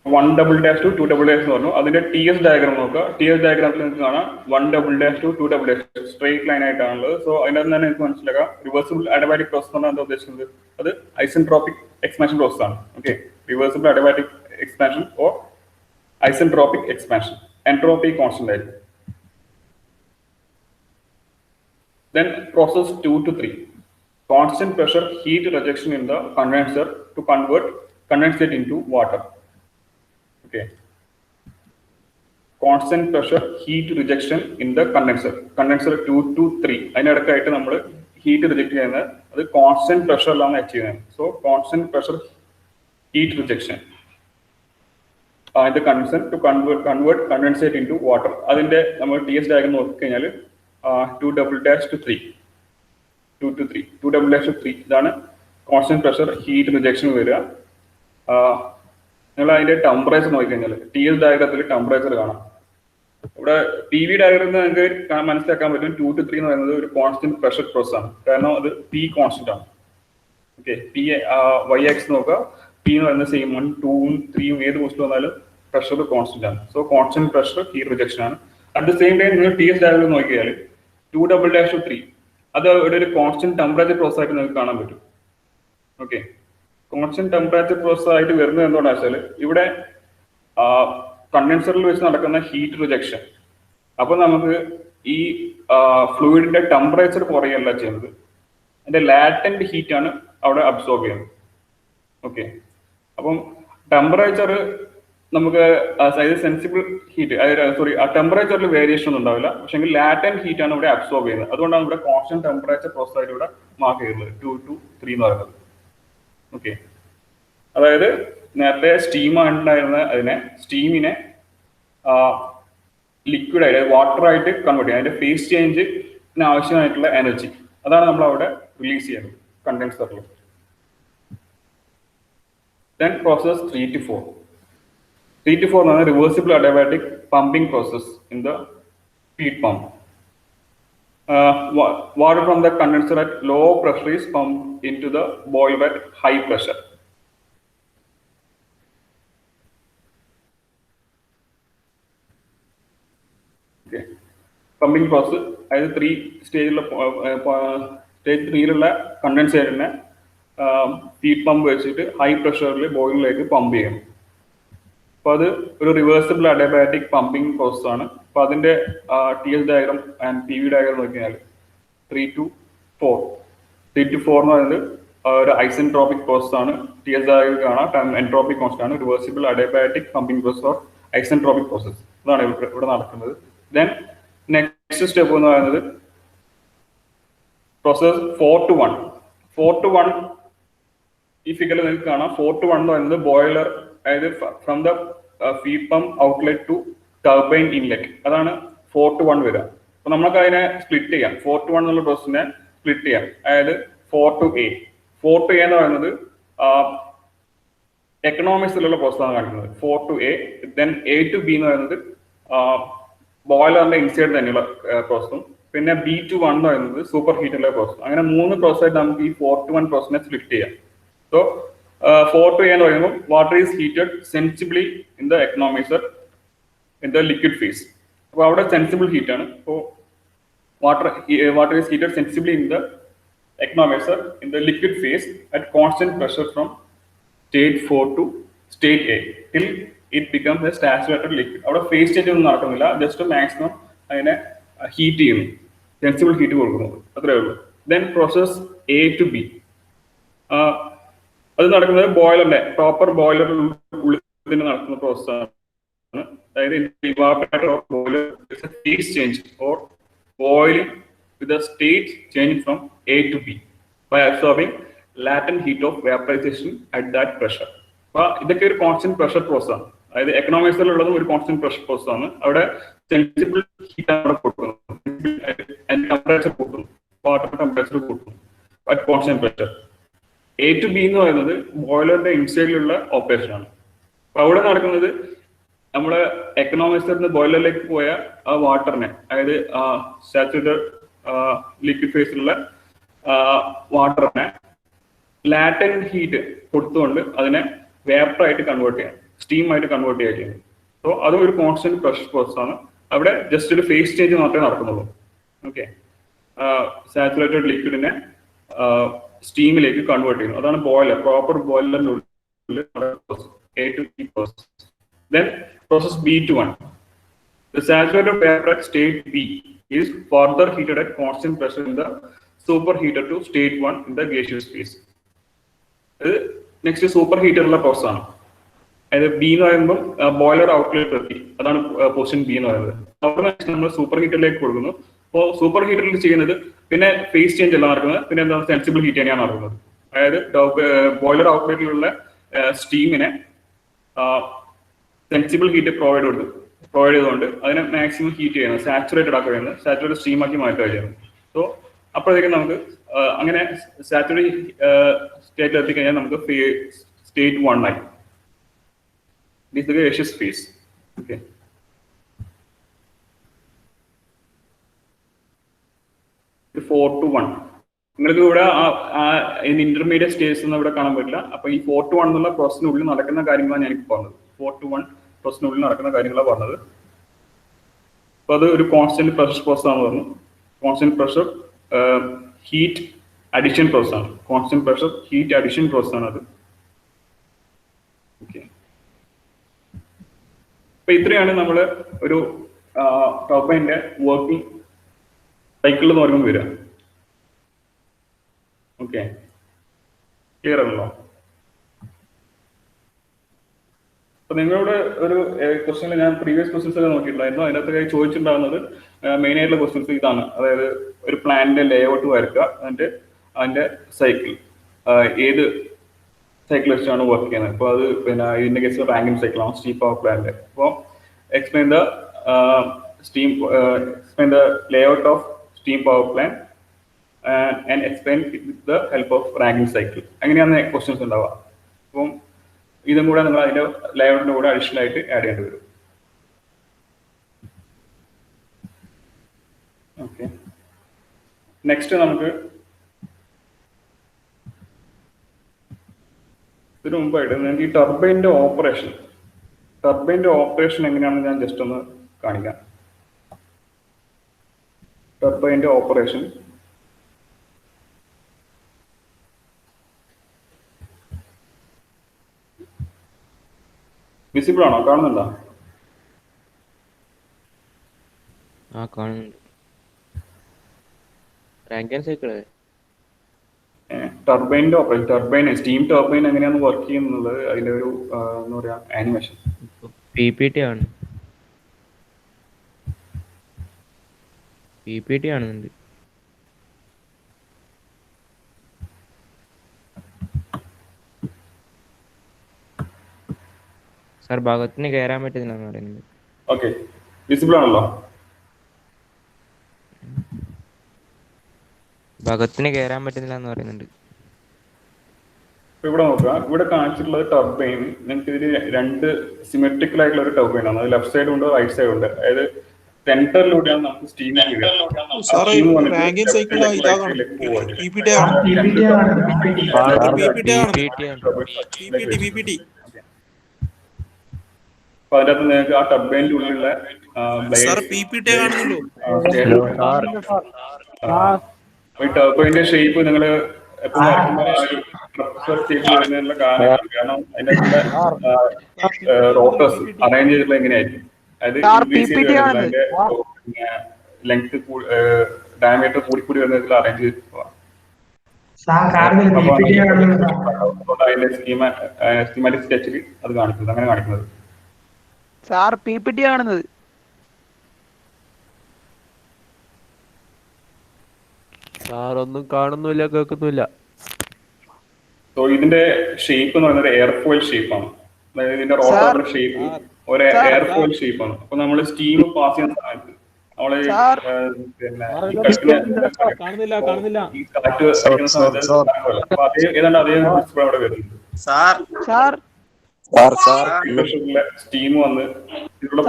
1" to 2" എന്ന് പറഞ്ഞു. അതിന്റെ TS ഡയഗ്രാം നോക്കുക. TS ഡയഗ്രാമിൽ നിങ്ങൾക്ക് കാണാം 1" to 2" സ്ട്രെയിറ്റ് ലൈൻ ആയിട്ടാണുള്ളത്. സോ അതിനകത്ത് തന്നെ നിങ്ങൾക്ക് മനസ്സിലാക്കാം റിവേഴ്സിബിൾ അഡിയാബാറ്റിക് പ്രോസസ് എന്നാണ് എന്താ ഉദ്ദേശിക്കുന്നത്. അത് ഐസെൻട്രോപിക് എക്സ്പാൻഷൻ പ്രോസസ് ആണ്. Okay, reversible adiabatic expansion or isentropic expansion. Entropy constant ആയിരിക്കും. Then process 2 to 3, constant pressure heat rejection in the condenser to convert condensate into water. Okay, constant pressure heat rejection in the condenser 2 to 3 അതിനിടക്കായിട്ട് നമ്മൾ heat reject ചെയ്യുന്നത് അത് constant പ്രഷറിലാണ് achieve ചെയ്യുന്നത്. So constant pressure heat rejection in the condenser to convert condensate into water. അതിന്റെ നമ്മൾ TS diagram നോക്കിക്കഴിഞ്ഞാൽ 2" to 3 2" to 3 ഇതാണ് constant pressure heat rejection വരിക. നിങ്ങൾ അതിന്റെ ടെമ്പറേച്ചർ നോക്കിക്കഴിഞ്ഞാൽ TS ഡയഗ്രത്തിൽ ടെമ്പറേച്ചർ കാണാം. ഇവിടെ PV ഡയഗ്രത്തിൽ നിങ്ങൾക്ക് മനസ്സിലാക്കാൻ പറ്റും 2 to 3 എന്ന് പറയുന്നത് ഒരു കോൺസ്റ്റന്റ് പ്രഷർ പ്രോസസ് ആണ്. കാരണം അത് P കോൺസ്റ്റന്റ് ആണ്. ഓക്കെ, P YX നോക്കുക. P എന്ന് പറയുന്നത് സെയിം 1 2 3 ഏത് പോസ്റ്റ് വന്നാലും പ്രഷർ കോൺസ്റ്റന്റ് ആണ്. So constant pressure heat rejection ആണ്. അറ്റ് ദ സെയിം ടൈം നിങ്ങൾ TS ഡയഗ്രം നോക്കിയാൽ 2" to 3 അത് ഇവിടെ ഒരു കോൺസ്റ്റന്റ് ടെമ്പറേച്ചർ പ്രോസസ് ആയിട്ട് നിങ്ങൾക്ക് കാണാൻ പറ്റും. ഓക്കെ, കോൺസ്റ്റന്റ് ടെമ്പറേച്ചർ പ്രോസസ് ആയിട്ട് വരുന്നത് എന്തുകൊണ്ടാണ് വെച്ചാൽ ഇവിടെ കണ്ടൻസറിൽ വെച്ച് നടക്കുന്ന ഹീറ്റ് റിജക്ഷൻ. അപ്പൊ നമുക്ക് ഈ ഫ്ലൂയിഡിന്റെ ടെമ്പറേച്ചർ കുറയല്ല ചെയ്യുന്നത്, അതിന്റെ ലാറ്റന്റ് ഹീറ്റ് ആണ് അവിടെ അബ്സോർബ് ചെയ്യുന്നത്. ഓക്കെ, അപ്പം ടെമ്പറേച്ചർ നമുക്ക് സെൻസിബിൾ ഹീറ്റ് ആ ടെമ്പറേച്ചറിൽ വേരിയേഷൻ ഒന്നും ഉണ്ടാവില്ല. പക്ഷെ ലാറ്റന്റ് ഹീറ്റ് ആണ് ഇവിടെ അബ്സോർബ് ചെയ്യുന്നത്. അതുകൊണ്ടാണ് ഇവിടെ കോൺസ്റ്റന്റ് ടെമ്പറേച്ചർ പ്രോസസ് ആയിട്ട് ഇവിടെ മാർക്ക് ചെയ്യുന്നത് 2 to 3 എന്ന് പറയുന്നത്. ഓക്കെ, അതായത് നേരത്തെ സ്റ്റീം ഉണ്ടായിരുന്ന സ്റ്റീമിനെ ലിക്വിഡ് ആയിട്ട് വാട്ടർ ആയിട്ട് കൺവേർട്ട് ചെയ്യാം. അതിന്റെ ഫേസ് ചേഞ്ചിന് ആവശ്യമായിട്ടുള്ള എനർജി അതാണ് നമ്മൾ അവിടെ റിലീസ് ചെയ്യുന്നത് കണ്ടൻസറിൽ. Then process 3 to 4. 3 to 4 is a reversible adiabatic pumping process in the feed pump. Water from the condenser at low pressure is pumped into the boiler at high pressure. Okay, pumping process either 3 stage stage 3 condenser heat pump വെച്ചിട്ട് high പ്രഷറിൽ ബോയിലിലേക്ക് pump ചെയ്യണം. അപ്പൊ അത് ഒരു reversible adiabatic pumping process ആണ്. അപ്പൊ അതിന്റെ TS diagram and PV diagram നോക്കിയാൽ 3 to 4 എന്ന് പറയുന്നത് ഒരു ഐസെൻട്രോപിക് പ്രോസസ് ആണ്. TS ഡയഗ്രം കാണാം എൻട്രോപ്പിക് കോൺസ്റ്റന്റ് ആണ്. Reversible adiabatic pumping process or isentropic process ഇതാണ് ഇവിടെ നടക്കുന്നത്. ദെൻ നെക്സ്റ്റ് സ്റ്റെപ്പ് എന്ന് പറയുന്നത് പ്രോസസ് 4 to 1. 4 to 1 ഈ ഫിഗറിൽ നിങ്ങൾക്ക് കാണാം 4:1 എന്ന് പറയുന്നത് ബോയിലർ, അതായത് from the feed pump outlet to turbine inlet, അതാണ് 4:1 വരിക. അപ്പൊ നമുക്ക് അതിനെ സ്പ്ലിറ്റ് ചെയ്യാം. 4:1 എന്നുള്ള പ്രോസസ്സിനെ സ്പ്ലിറ്റ് ചെയ്യാം. അതായത് 4:A. 4:A എന്ന് പറയുന്നത് എക്കണോമിക്സിലുള്ള പ്രോസസ്സാണ് കാണിക്കുന്നത്. 4:A. ദെൻ A-B എന്ന് പറയുന്നത് ബോയിലറിന്റെ ഇൻസൈഡ് തന്നെയുള്ള പ്രോസസ്സും, പിന്നെ B-1 എന്ന് പറയുന്നത് സൂപ്പർ ഹീറ്ററിലെ പ്രോസസ്. അങ്ങനെ 3 പ്രോസസ്സായിട്ട് നമുക്ക് ഈ 4:1 പ്രോസസ്സിനെ സ്പ്ലിറ്റ് ചെയ്യാം. സോ 4:A എന്ന് പറയുമ്പോൾ water is heated sensibly in the economiser in the liquid phase. അപ്പോൾ അവിടെ സെൻസിബിൾ ഹീറ്റ് ആണ്. അപ്പോൾ water is heated sensibly in the economizer in the liquid phase at constant pressure from state 4 to state A till it becomes a saturated liquid. അവിടെ phase change ഒന്നും നടക്കുന്നില്ല, just maximum അതിനെ heat ചെയ്യുന്നു, sensible heat കൊടുക്കുന്നു, അത്രേ ഉള്ളൂ. Then process A to B, അത് നടക്കുന്നത് ബോയിലറിന്റെ പ്രോപ്പർ ബോയിലറിനുള്ളിൽ നടക്കുന്ന പ്രോസസ്സാണ്. അതായത് evaporator or boiler is a phase change or boiling with a state change from A to B by absorbing latent heat of vaporization at that pressure. അപ്പോൾ ഇതൊക്കെ ഒരു constant pressure process ആണ്. അതായത് എക്കണോമിക്സിലുള്ളതും ഒരു കോൺസ്റ്റന്റ് പ്രഷർ പ്രോസസ് ആണ്. അവിടെ sensible heat ആണ് കൊടുക്കുന്നത്, ടെമ്പറേച്ചർ കൂട്ടുന്നു, വാട്ടർ ടെമ്പറേച്ചർ കൂട്ടുന്നു at constant pressure. A to B എന്ന് പറയുന്നത് ബോയിലറിന്റെ ഇൻസൈഡിലുള്ള ഓപ്പറേഷൻ ആണ്. അപ്പൊ അവിടെ നടക്കുന്നത് നമ്മള് എക്കണോമിക്സിൽ നിന്ന് ബോയിലറിലേക്ക് പോയ ആ വാട്ടറിനെ, അതായത് സാച്ചുറേറ്റഡ് ലിക്വിഡ് ഫേസിലുള്ള വാട്ടറിനെ ലാറ്റന്റ് ഹീറ്റ് കൊടുത്തുകൊണ്ട് അതിനെ വേപ്പർ ആയിട്ട് കൺവേർട്ട് ചെയ്യാം, സ്റ്റീം ആയിട്ട് കൺവേർട്ട് ചെയ്യാൻ ചെയ്യുന്നത്. സോ അതും ഒരു കോൺസ്റ്റന്റ് പ്രഷർ പ്രോസസ് ആണ്. അവിടെ ജസ്റ്റ് ഒരു ഫേസ് ചേഞ്ച് മാത്രമേ നടക്കുന്നുള്ളൂ. ഓക്കെ, സാച്ചുറേറ്റഡ് ലിക്വിഡിനെ സ്റ്റീമിലേക്ക് കൺവേർട്ട് ചെയ്യുന്നു. അതാണ് ബോയിലർ, പ്രോപ്പർ ബോയിലറിനുള്ളിൽ A to B process. Then process B-1. The saturated vapor at state B is further heated at constant pressure in the superheater to state 1 in the gaseous phase. Next super ഹീറ്ററുള്ള process ആണ്. അതായത് B എന്ന് പറയുമ്പോൾ boiler outlet എത്തി, അതാണ് position B എന്ന് പറയുന്നത്. അവിടെ നമ്മൾ സൂപ്പർ ഹീറ്ററിലേക്ക് കൊടുക്കുന്നു. അപ്പോൾ സൂപ്പർ ഹീറ്ററിൽ ചെയ്യുന്നത് പിന്നെ ഫേസ് ചേഞ്ച് എല്ലാം നടക്കുന്നത്, പിന്നെ എന്താ സെൻസിബിൾ ഹീറ്റ് തന്നെയാണ് നടക്കുന്നത്. അതായത് ബോയിലർ ഔട്ട്ലെറ്റിലുള്ള സ്റ്റീമിനെ സെൻസിബിൾ ഹീറ്റ് പ്രൊവൈഡ് ചെയ്തുകൊണ്ട് അതിനെ മാക്സിമം ഹീറ്റ് ചെയ്യുന്നത്, സാച്ചുറേറ്റഡ് ആക്കുക ചെയ്യുന്നത്, സാച്ചുറേറ്റഡ് സ്റ്റീമാക്കി മാറ്റുക ചെയ്യുന്നത്. സോ അപ്പോഴത്തേക്കും നമുക്ക് അങ്ങനെ സാച്ചുറേറ്റഡ് സ്റ്റേറ്റിൽ എത്തിക്കഴിഞ്ഞാൽ നമുക്ക് സ്റ്റേറ്റ് 1 ആയി. This is the gaseous phase. Okay. The 4:1. നിങ്ങൾക്ക് ഇവിടെ ഇന്റർമീഡിയറ്റ് സ്റ്റേജസ് ഒന്നും ഇവിടെ കാണാൻ പറ്റില്ല. അപ്പൊ ഈ 4:1 എന്നുള്ള പ്രോസസ്സിനുള്ളിൽ നടക്കുന്ന കാര്യങ്ങളാണ് ഞാൻ പറഞ്ഞത്. 4:1 പ്രോസസ്സിനുള്ളിൽ നടക്കുന്ന കാര്യങ്ങളാണ് പറഞ്ഞത്. അപ്പൊ അത് ഒരു കോൺസ്റ്റന്റ് പ്രഷർ പ്രോസസ് ആണ് പറഞ്ഞു. Constant pressure heat addition process ആണ്. Constant pressure heat addition process ആണ് അത്. ഓക്കെ, അപ്പൊ ഇത്രയാണ് നമ്മൾ ഒരു ടർബൈന്റെ വർക്കിംഗ് സൈക്കിൾ എന്ന് പറയുമ്പോൾ വരിക. ഓക്കെ, ക്ലിയർ ആണല്ലോ? അപ്പൊ നിങ്ങളോട് ഒരു ക്വസ്റ്റ്യനിൽ ഞാൻ പ്രീവിയസ് ക്വസ്റ്റ്യൻസ് ഒക്കെ നോക്കിയിട്ടുണ്ടായിരുന്നു. അതിനകത്ത് ചോദിച്ചിട്ടുണ്ടാകുന്നത് മെയിൻ ആയിട്ടുള്ള ക്വസ്റ്റ്യൻസ് ഇതാണ്. അതായത് ഒരു പ്ലാനിന്റെ ലേ ഔട്ട് വരക്കുക, എന്നിട്ട് അതിന്റെ സൈക്കിൾ ഏത് സൈക്കിൾ വെച്ചാണ് വർക്ക് ചെയ്യുന്നത്. അപ്പോൾ അത് പിന്നെ ഇതിന്റെ കേസ് റാങ്കിൻ സൈക്കിളാണ്, സ്റ്റീം പവർ പ്ലാന്റ്. അപ്പോൾ explain the Leh out of steam power plant and explain with the help of Rankine cycle. അങ്ങനെയാണ് ക്വസ്റ്റ്യൻസ് ഉണ്ടാവുക. അപ്പം ഇതും കൂടെ നിങ്ങൾ അതിന്റെ ലേ ഔട്ടിന്റെ കൂടെ അഡീഷണൽ ആയിട്ട് ആഡ് ചെയ്യേണ്ടി വരും. ഓക്കെ, നെക്സ്റ്റ് നമുക്ക് ഇതിനു മുമ്പായിട്ട് നിങ്ങൾക്ക് ഈ ടർബൈൻ്റെ ഓപ്പറേഷൻ എങ്ങനെയാണെന്ന് ഞാൻ ജസ്റ്റ് ഒന്ന് കാണിക്കാം. ടർബൈൻ്റെ ഓപ്പറേഷൻ വിസിബിൾ ആണോ? കാണുന്നുണ്ടോ? കാണുന്നുണ്ട്. റാങ്കിൻ സൈക്കിള് ടർബൈൻ്റെ ഓപ്പറേഷൻ, സ്റ്റീം ടർബൈൻ എങ്ങനെയാണ് വർക്ക് ചെയ്യുന്നത് അതിന്റെ ഒരു എന്താ പറയാ ആനിമേഷൻ. PPT കാണുന്നുണ്ട്. സാർ ഭാഗത്തിന് കയറാൻ പറ്റുന്നില്ല എന്ന് പറയുന്നത്. ഓക്കെ, വിസിബിൾ ആണല്ലോ. ഭാഗത്തിന് കയറാൻ പറ്റുന്നില്ല എന്ന് പറയുന്നുണ്ട്. ഇവിടെ നോക്കുക, ഇവിടെ കാണിച്ചിട്ടുള്ളത് ടർബൈൻ. നിങ്ങൾക്ക് ഇതിൽ രണ്ട് സിമെട്രിക്കൽ ആയിട്ടുള്ള ഒരു ടർബൈൻ ആണ്. അത് ലെഫ്റ്റ് സൈഡ് ഉണ്ട്, റൈറ്റ് സൈഡ് ഉണ്ട്. അതായത് സെന്ററിലൂടെയാണ് നമുക്ക് സ്റ്റീം അപ്പൊ അതിനകത്ത് നിങ്ങൾക്ക് ആ ടർബൈനിന്റെ ഉള്ളിലുള്ള ഈ ടർബൈന്റെ ഷേപ്പ് നിങ്ങൾ എപ്പോഴും വരുന്നതിനുള്ള കാരണം അതിന്റെ റോട്ടേഴ്സ് അറേഞ്ച് ചെയ്തിട്ടുള്ള എങ്ങനെയായിരിക്കും, അതായത് ലെങ്ത് ഡയമീറ്റർ കൂടി വരുന്നതിൽ അറേഞ്ച് ചെയ്തിട്ടുള്ള അതിന്റെ സ്കീമാറ്റിക് സ്കെച്ചിൽ അത് കാണിക്കുന്നത്, അങ്ങനെ കാണിക്കുന്നത്. സാർ PPT കാണുന്നത്. സാറൊന്നും കാണുന്നില്ല, കേൾക്കുന്നില്ല. സോ ഇതിന്റെ ഷേപ്പ് എന്ന് പറയുന്നത് എയർഫോയിൽ ഷേപ്പാണ്. അതായത് ഇതിന്റെ റോട്ടറിന്റെ ഷേപ്പ് ഒരു എയർഫോയിൽ ഷേപ്പാണ്. അപ്പൊ നമ്മൾ സ്റ്റീം പാസ് ചെയ്യുന്ന സമയത്ത് നമ്മള് പിന്നെ ഈ കാറ്റ് അടിക്കുന്ന സമയത്ത് അപ്പൊ ഏതാണ്ട് അതേ പ്രിൻസിപ്പിൾ അവിടെ വരുന്നുണ്ട്. സ്റ്റീം വന്ന് ഇതിലൂടെ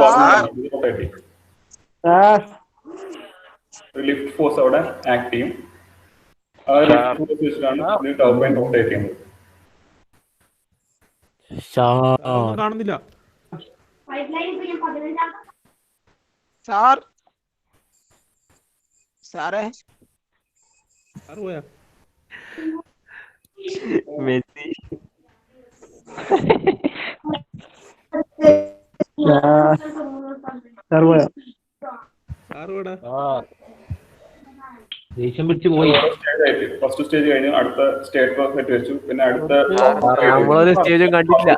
ലിഫ്റ്റ് ഫോഴ്സ് അവിടെ ആക്ട് ചെയ്യും. ആ ലിഫ്റ്റ് ഫോഴ്സ് വെച്ചിട്ടാണ് ടർബൈൻ റൊട്ടേറ്റ് ചെയ്യുന്നത്. കാണുന്നില്ല സാർ. സാറേ മെസ്സി ദേഷ്യം പിടിച്ച് പോയി. ഫസ്റ്റ് സ്റ്റേജ് കഴിഞ്ഞു, അടുത്ത സ്റ്റേറ്റ് സെറ്റ് വെച്ചു, പിന്നെ അടുത്ത നമ്മളൊരു സ്റ്റേജും കണ്ടില്ല.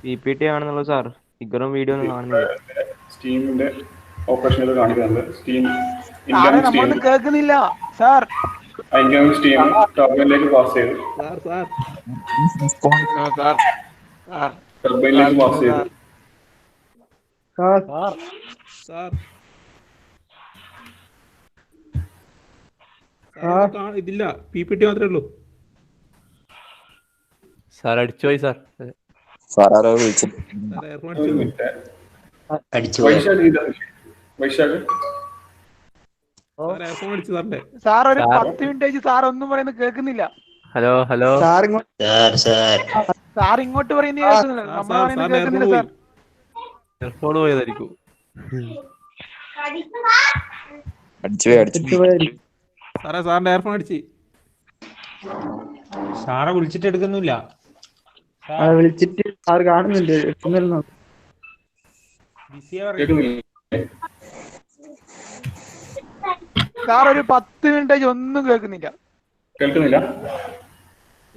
PPT ആണെന്നുള്ളൂ സാർ. ഫിഗറും വീഡിയോ ഒന്നും കാണുന്നില്ല. സ്റ്റീമിന്റെ ഓപ്പറേഷൻ കാണിക്കുന്നുണ്ട്. സ്റ്റീം കേൾക്കുന്നില്ല സാർ. ഇൻകമിംഗ് സ്റ്റീം ടർബൈനിലേക്ക് പാസ് ചെയ്തു. ടർബൈനിലേക്ക് പാസ് ചെയ്തു. ഇതില്ല, PPT മാത്രമേ ഉള്ളൂ. സാർ അടിച്ചുപോയി സാർ. വൈശാഖ് സാർ ഒരു 10 മിനിറ്റ് സാർ ഒന്നും പറയുന്നത് കേൾക്കുന്നില്ല. ഹലോ ഹലോ സാർ ഇങ്ങോട്ട് പറയുന്നത് കേൾക്കുന്നില്ല, നമ്മൾ പറയുന്നത് കേൾക്കുന്നില്ല സാർ. ഹെഡ്ഫോൺ പോയതായിരിക്കും. സാറേ സാറിന്റെ എയർഫോൺ അടിച്ച്. സാറെ വിളിച്ചിട്ട് എടുക്കുന്നില്ല. വിളിച്ചിട്ട് സാർ കാണുന്നുണ്ട്. സാർ ഒരു 10 മിനിറ്റ് ഒന്നും കേൾക്കുന്നില്ല.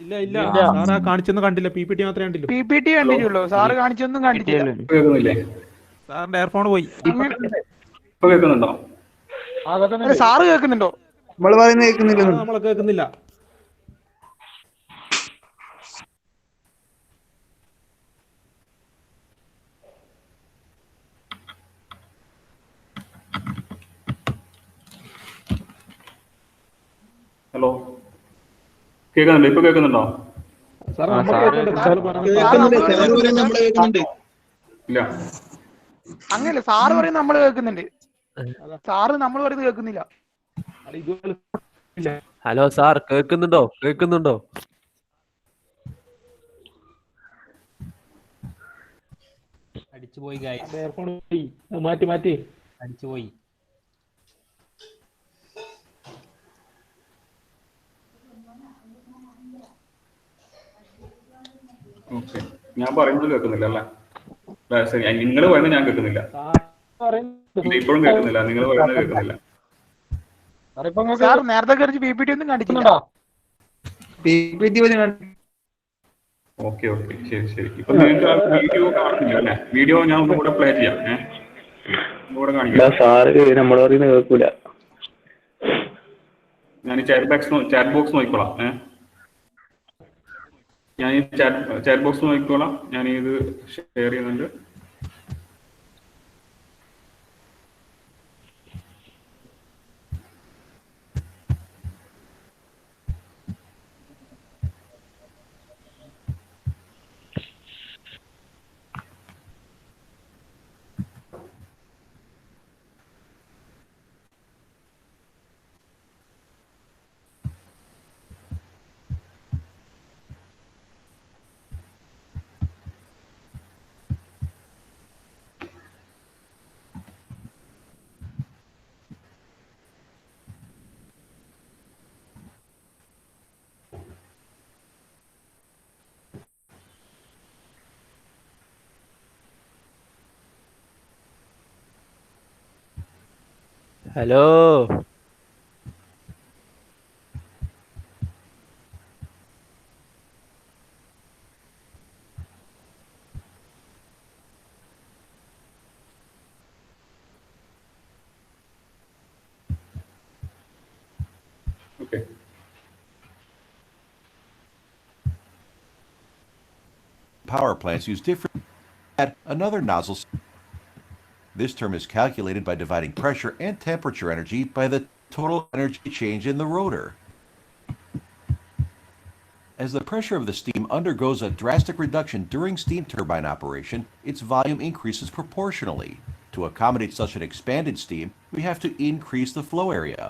ഇല്ല ഇല്ല, സാറാ കാണിച്ചൊന്നും കണ്ടില്ല. PPT മാത്രമേ കണ്ടില്ല. PPT കണ്ടിട്ടുള്ളൂ, സാറ് കാണിച്ചൊന്നും കണ്ടിട്ടില്ല. സാറിന്റെ എയർഫോൺ പോയി. സാറ് കേൾക്കുന്നുണ്ടോ? നമ്മള് പറയുന്നത് കേൾക്കുന്നില്ല. നമ്മളെ കേൾക്കുന്നില്ല. ഹലോ, കേൾക്കുന്നുണ്ടോ? ഇപ്പൊ കേൾക്കുന്നുണ്ടോ? ഇല്ല, അങ്ങനല്ല, സാറ് പറയുന്നത് നമ്മള് കേൾക്കുന്നുണ്ട്. സാറ് നമ്മൾ പറയുന്നത് കേൾക്കുന്നില്ല. ഹലോ സാർ, കേൾക്കുന്നുണ്ടോ? കേൾക്കുന്നുണ്ടോ? അടിച്ചുപോയി, എയർഫോൺ പോയി. മാറ്റി മാറ്റി അടിച്ചുപോയി. ഞാൻ പറയുന്നത് കേൾക്കുന്നില്ല അല്ലേ? ശരി, നിങ്ങൾ പറയുന്നത് ഞാൻ കേൾക്കുന്നില്ല. ഇപ്പോഴും കേൾക്കുന്നില്ല, നിങ്ങൾ പറയുന്നത് കേൾക്കുന്നില്ല. സാർ നേരത്തെ കുറിച്ച് PPT ഒന്നും കണ്ടിട്ടുണ്ടോ? ഓക്കെ ഓക്കെ, ശരി ശരി. ഇപ്പൊ നിങ്ങൾക്ക് വീഡിയോ കാണുന്നില്ല അല്ലേ? വീഡിയോ ഞാൻ ഒന്നും കൂടെ പ്ലേ ചെയ്യാം. ഒന്നുകൂടെ കാണിക്കാം. സാറ് നമ്മൾ പറയുന്നത് കേൾക്കൂല. ഞാൻ ഈ ചാറ്റ് ബോക്സ് നോക്കിക്കോളാം. ഞാൻ ഈ ചാറ്റ് ബോക്സ് നോക്കിക്കോളാം. ഞാൻ ഇത് ഷെയർ ചെയ്യുന്നുണ്ട്. Hello okay. Power plants use different at another nozzle. This term is calculated by dividing pressure and temperature energy by the total energy change in the rotor. As the pressure of the steam undergoes a drastic reduction during steam turbine operation, its volume increases proportionally. To accommodate such an expanded steam, we have to increase the flow area.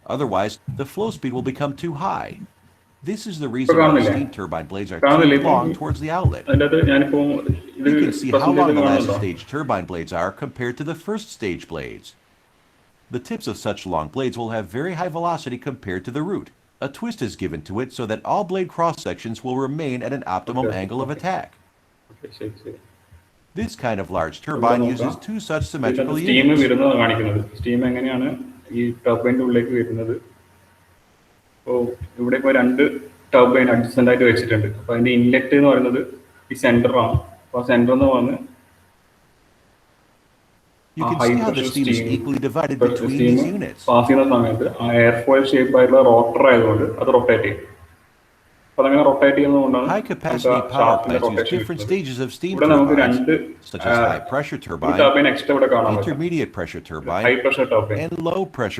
Otherwise, the flow speed will become too high. This is the reason why the steam turbine blades are too long towards the outlet. You can see how long the last stage turbine blades are compared to the first stage blades. The tips of such long blades will have very high velocity compared to the root. A twist is given to it so that all blade cross sections will remain at an optimum angle of attack. This kind of large turbine uses two such symmetrical units. Steam എങ്ങനെയാണ് ഈ ടർബൈൻ്റെ ഉള്ളിലേക്ക് വരുന്നത്? അപ്പോൾ ഇവിടെ ഇപ്പോൾ 2 turbine adjacent ആയിട്ട് വെച്ചിട്ടുണ്ട്. അപ്പോൾ അതിൻ്റെ ഇൻലെറ്റ് എന്ന് പറയുന്നത് ഈ സെൻറ്ററാണ്. അപ്പോൾ ആ സെൻറ്റർ എന്ന് പറഞ്ഞ് ഹൈ പ്രഷർ സ്റ്റീം പാസ് ചെയ്യുന്ന സമയത്ത് ആ എയർ ഫോയിൽ ഷേപ്പ് ആയിട്ടുള്ള റോട്ടർ ആയതുകൊണ്ട് അത് റൊട്ടേറ്റ് ചെയ്യും. അപ്പോൾ അതങ്ങനെ റൊട്ടേറ്റ് ചെയ്യുന്നതുകൊണ്ടാണ് ഇവിടെ നമുക്ക് 2 ടർബൈൻ എക്സ്ട്രാ ഇവിടെ കാണാൻ പറ്റും. High pressure turbine.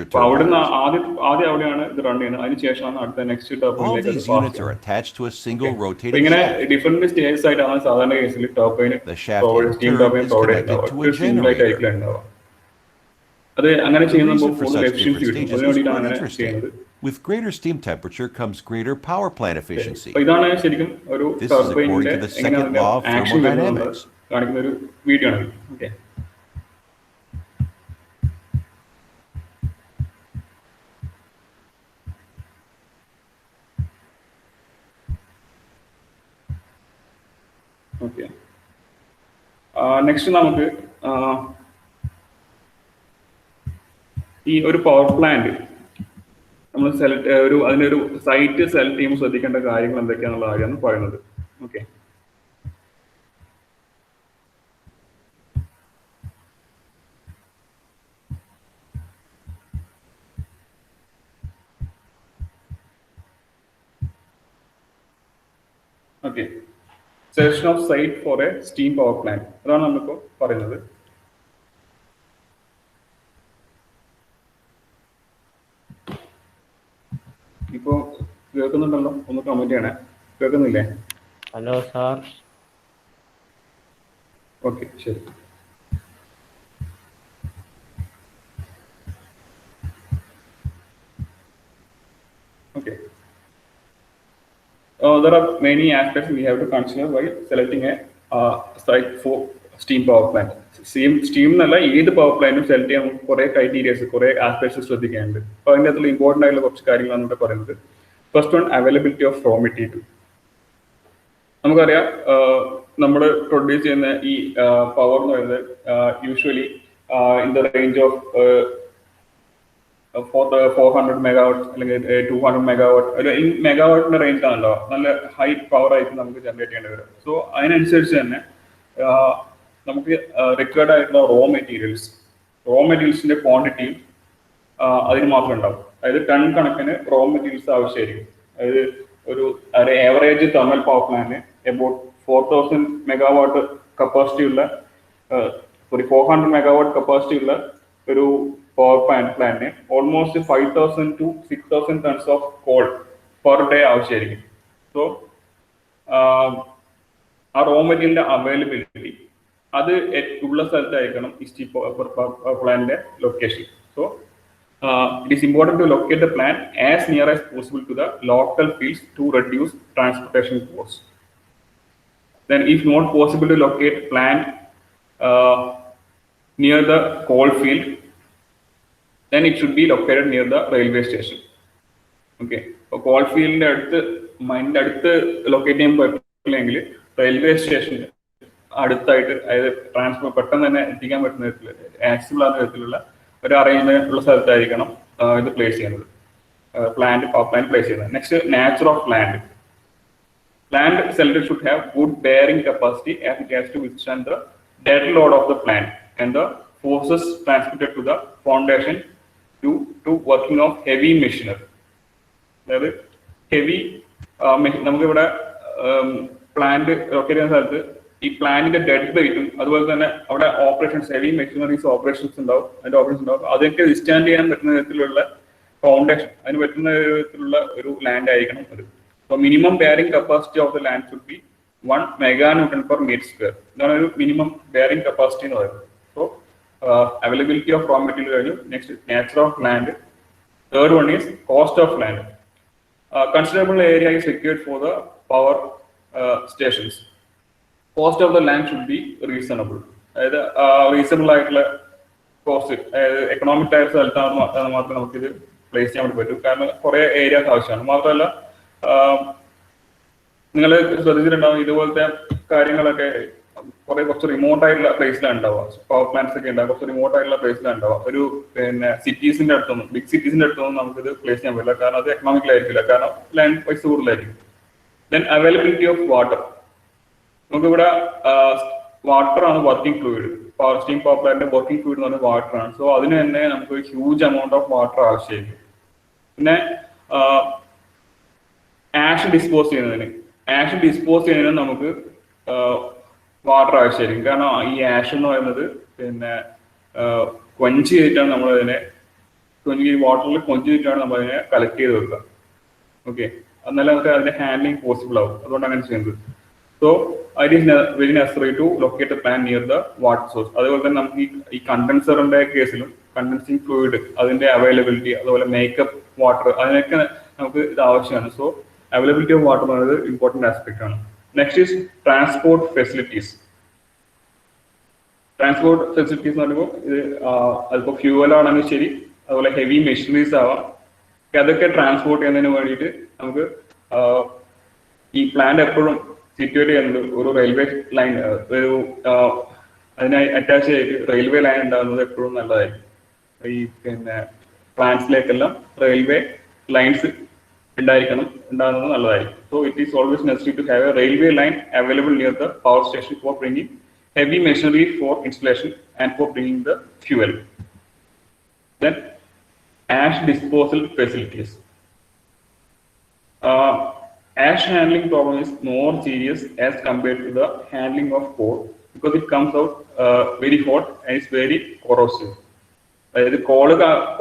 അപ്പോൾ അവിടുന്ന് ആദ്യം അവിടെയാണ് ഇത് റൺ ചെയ്യുന്നത്. അതിനുശേഷമാണ് അടുത്ത നെക്സ്റ്റ് ടർബൈനിലേക്ക്. ഇങ്ങനെ ഡിഫറെന്റ് സ്റ്റേജസ് ആയിട്ടാണ് സാധാരണ കേസിൽ ടർബൈൻ സ്റ്റീം ടർബൈൻ സിമുലേറ്റ് ആയിട്ടില്ല ഉണ്ടാവുക. അത് അങ്ങനെ ചെയ്യുമ്പോൾ കൂടുതൽ എഫിഷ്യൻസി കിട്ടും. അതിനു വേണ്ടിയിട്ടാണ് അങ്ങനെ ചെയ്യുന്നത്. With greater steam temperature comes greater power plant efficiency. ഇതാണ് ശരിക്കും ഒരു ടർബൈനിന്റെ എങ്ങനെയാണ് ആക്ഷൻ വരുന്നത് കാണിക്കുന്ന ഒരു വീഡിയോ ആണ്. ഓക്കെ. ഓക്കെ. നെക്സ്റ്റ് നമുക്ക് ഈ ഒരു പവർ പ്ലാന്റ് നമ്മൾ അതിനൊരു സൈറ്റ് സെലക്ട് ചെയ്യുമ്പോൾ ശ്രദ്ധിക്കേണ്ട കാര്യങ്ങൾ എന്തൊക്കെയാണെന്നുള്ള കാര്യമാണ് പറയുന്നത്. Okay. Okay. Selection of site for a steam power plant, അതാണ് നമ്മളിപ്പോൾ പറയുന്നത്. ഇപ്പോ കേൾക്കുന്നുണ്ടല്ലോ? ഒന്ന് കമന്റ് ചെയ്യണേ. കേൾക്കുന്നില്ലേ? Hello sir. ഓക്കെ, ശരി. Okay. There are many aspects we have to consider while selecting a site for steam power plant. Steam എന്നല്ല ഏത് പവർ പ്ലാന്റും സെലക്ട് ചെയ്യാൻ നമുക്ക് കുറേ ക്രൈറ്റീരിയസ്, കുറേ ആസ്പെക്ട്സ് ശ്രദ്ധിക്കാനുണ്ട്. അപ്പോൾ അതിൻ്റെ അകത്തുള്ള ഇമ്പോർട്ടൻ്റ് ആയിട്ടുള്ള കുറച്ച് കാര്യങ്ങളാണ് ഇവിടെ പറയുന്നത്. First one, availability of raw material. നമുക്കറിയാം നമ്മൾ പ്രൊഡ്യൂസ് ചെയ്യുന്ന ഈ പവർ എന്ന് പറയുന്നത് usually in the range of 400 megawatt അല്ലെങ്കിൽ 200 മെഗാവാട്ട്, ഒരു മെഗാവാട്ടിന്റെ റേഞ്ച് ആണല്ലോ, നല്ല ഹൈ പവർ ആയിട്ട് നമുക്ക് ജനറേറ്റ് ചെയ്യേണ്ടി വരും. സോ അതിനനുസരിച്ച് തന്നെ നമുക്ക് റിക്വയർഡ് ആയിട്ടുള്ള റോ മെറ്റീരിയൽസിന്റെ ക്വാണ്ടിറ്റിയും അതിന് മാത്രമേ ഉണ്ടാവും. അതായത് ടൺ കണക്കിന് റോ മെറ്റീരിയൽസ് ആവശ്യമായിരിക്കും. അതായത് ഒരു average thermal power plant about 4000 megawatt capacity ഉള്ള 400 മെഗാവാട്ട് കപ്പാസിറ്റി ഉള്ള ഒരു പവർ പ്ലാന്റിന് almost 5000 to 6000 tons of coal per day ആവശ്യമായിരിക്കും. സോ ആ റോ മെറ്റീരിയലിന്റെ അവൈലബിലിറ്റി അത് ഉള്ള സ്ഥലത്തായിരിക്കണം ഈ സ്റ്റീം പവർ പ്ലാന്റിന്റെ location. So it is important to locate the plant as near as possible to the local fields to reduce transportation costs. Then if not possible to locate plant near the coal field, then it should be located near the railway station. Okay, so coal field mind അടുത്ത് locate ചെയ്യാൻ പറ്റില്ലെങ്കിൽ railway station അടുത്തായിട്ട്, അതായത് transport പെട്ടെന്ന് തന്നെ എത്തിക്കാൻ പറ്റുന്ന തരത്തിൽ ആക്സസിബിൾ ആകുന്ന തരത്തിലുള്ള ഒരു അറേഞ്ച്മെന്റ് ഉള്ള സ്ഥലത്തായിരിക്കണം ഇത് പ്ലേസ് ചെയ്യുന്നത്, പവർ പ്ലാന്റ് പ്ലേസ് ചെയ്യുന്നത്. Next, nature of land. Land selected should have good bearing capacity as it has to withstand the dead load of the plant and the forces transmitted to the foundation to working of heavy machinery. അതായത് heavy നമുക്കിവിടെ plant locate ചെയ്യുന്ന സ്ഥലത്ത് ഈ പ്ലാന്റിന്റെ dead വെയിറ്റും അതുപോലെ തന്നെ അവിടെ ഓപ്പറേഷൻസ്, ഹെവി മെഷീനറീസ് ഓപ്പറേഷൻസ് ഉണ്ടാവും, അതിന്റെ ഓപ്പറേഷൻസ് ഉണ്ടാവും. അതൊക്കെ വിസ്റ്റാൻഡ് ചെയ്യാൻ പറ്റുന്ന വിധത്തിലുള്ള ഫൗണ്ടേഷൻ, അതിന് പറ്റുന്ന വിധത്തിലുള്ള ഒരു ലാൻഡ് ആയിരിക്കണം അത്. So minimum bearing capacity of the land should be 1 meganewton per meter square. ഇതാണ് ഒരു മിനിമം ബെയറിംഗ് കപ്പാസിറ്റി എന്ന് പറയുന്നത്. So availability of raw material കഴിഞ്ഞു. Next, nature of land. Third one is cost of land. Considerable area is required for the power stations. Cost of the land should be reasonable. അതായത് reasonable ആയിട്ടുള്ള cost, അതായത് economic ആയ സ്ഥലത്താണ് മാത്രമേ നമുക്കിത് place ചെയ്യാൻ വേണ്ടി പറ്റൂ. കാരണം കുറെ ഏരിയാസ് ആവശ്യമാണ്. മാത്രമല്ല നിങ്ങൾ ശ്രദ്ധിച്ചിട്ടുണ്ടാവും, ഇതുപോലത്തെ കാര്യങ്ങളൊക്കെ കുറച്ച് റിമോട്ട് ആയിട്ടുള്ള പ്ലേസിലാണ് ഉണ്ടാവുക. പവർ പ്ലാന്റ്സ് ഒക്കെ ഉണ്ടാവും, കുറച്ച് റിമോട്ട് ആയിട്ടുള്ള പ്ലേസിലാണ് ഉണ്ടാവുക. ഒരു സിറ്റീസിന്റെ അടുത്തൊന്നും, ബിഗ് സിറ്റീസിന്റെ അടുത്തൊന്നും നമുക്കിത് പ്ലേസ് ചെയ്യാൻ പറ്റില്ല. കാരണം അത് എക്കണോമിക്കലായിരിക്കില്ല, കാരണം ലാൻഡ് പൈസ കൂടുതലായിരിക്കും. Then availability of water. നമുക്കിവിടെ വാട്ടർ ആണ് working fluid. Steam power plant working fluid എന്ന് പറഞ്ഞാൽ വാട്ടർ ആണ്. സോ അതിന് തന്നെ നമുക്ക് ഹ്യൂജ് എമൗണ്ട് ഓഫ് വാട്ടർ ആവശ്യമായിരിക്കും. പിന്നെ ആഷ് ഡിസ്പോസ് ചെയ്യുന്നതിന് നമുക്ക് വാട്ടർ ആവശ്യമായിരിക്കും. കാരണം ഈ ആഷ് എന്ന് പറയുന്നത് കൊഞ്ച് ചെയ്തിട്ടാണ് നമ്മളതിനെ വാട്ടറിൽ കൊഞ്ച് ചെയ്തിട്ടാണ് നമ്മളതിനെ കളക്ട് ചെയ്ത് വെക്കുക. ഓക്കെ, എന്നാലും നമുക്ക് അതിന്റെ ഹാൻഡ്ലിംഗ് പോസിബിൾ ആവും. അതുകൊണ്ട് അങ്ങനെ ചെയ്യുന്നത്. So it is very necessary to locate the plant near the water source. അതുപോലെ തന്നെ നമുക്ക് ഈ കണ്ടൻസറിന്റെ കേസിലും കണ്ടൻസിങ് ഫ്ലൂയിഡ്, അതിന്റെ അവൈലബിലിറ്റി, അതുപോലെ മേക്കപ്പ് വാട്ടർ, അതിനൊക്കെ നമുക്ക് ഇത് ആവശ്യമാണ്. സോ അവൈലബിലിറ്റി ഓഫ് വാട്ടർ എന്നത് ഇമ്പോർട്ടന്റ് ആസ്പെക്ട് ആണ്. Next is transport facilities. Transport facilities എന്ന് പറയുമ്പോൾ ഇത് അതിപ്പോൾ ഫ്യൂവൽ ആണെങ്കിൽ ശരി, അതുപോലെ ഹെവി മെഷീനറീസ് ആവാം. അതൊക്കെ ട്രാൻസ്പോർട്ട് ചെയ്യുന്നതിന് വേണ്ടിയിട്ട് നമുക്ക് ഈ പ്ലാന്റ് എപ്പോഴും സിറ്റുവേറ്റ് ചെയ്യുന്നത് ഒരു റെയിൽവേ ലൈൻ, ഒരു അതിനായി അറ്റാച്ച് ചെയ്തിട്ട് റെയിൽവേ ലൈൻ ഉണ്ടാകുന്നത് എപ്പോഴും നല്ലതായിരിക്കും. ഈ പ്ലാന്റ്സിലേക്കെല്ലാം റെയിൽവേ ലൈൻസ് ഉണ്ടാകുന്നത് നല്ലതായിരിക്കും. So it is always necessary to have a railway line available near the power station for bringing heavy machinery for installation and for bringing the fuel. Then ash disposal facilities. Ash handling problem is more serious as compared to the handling of coal because it comes out very hot and it's very corrosive. അതായത്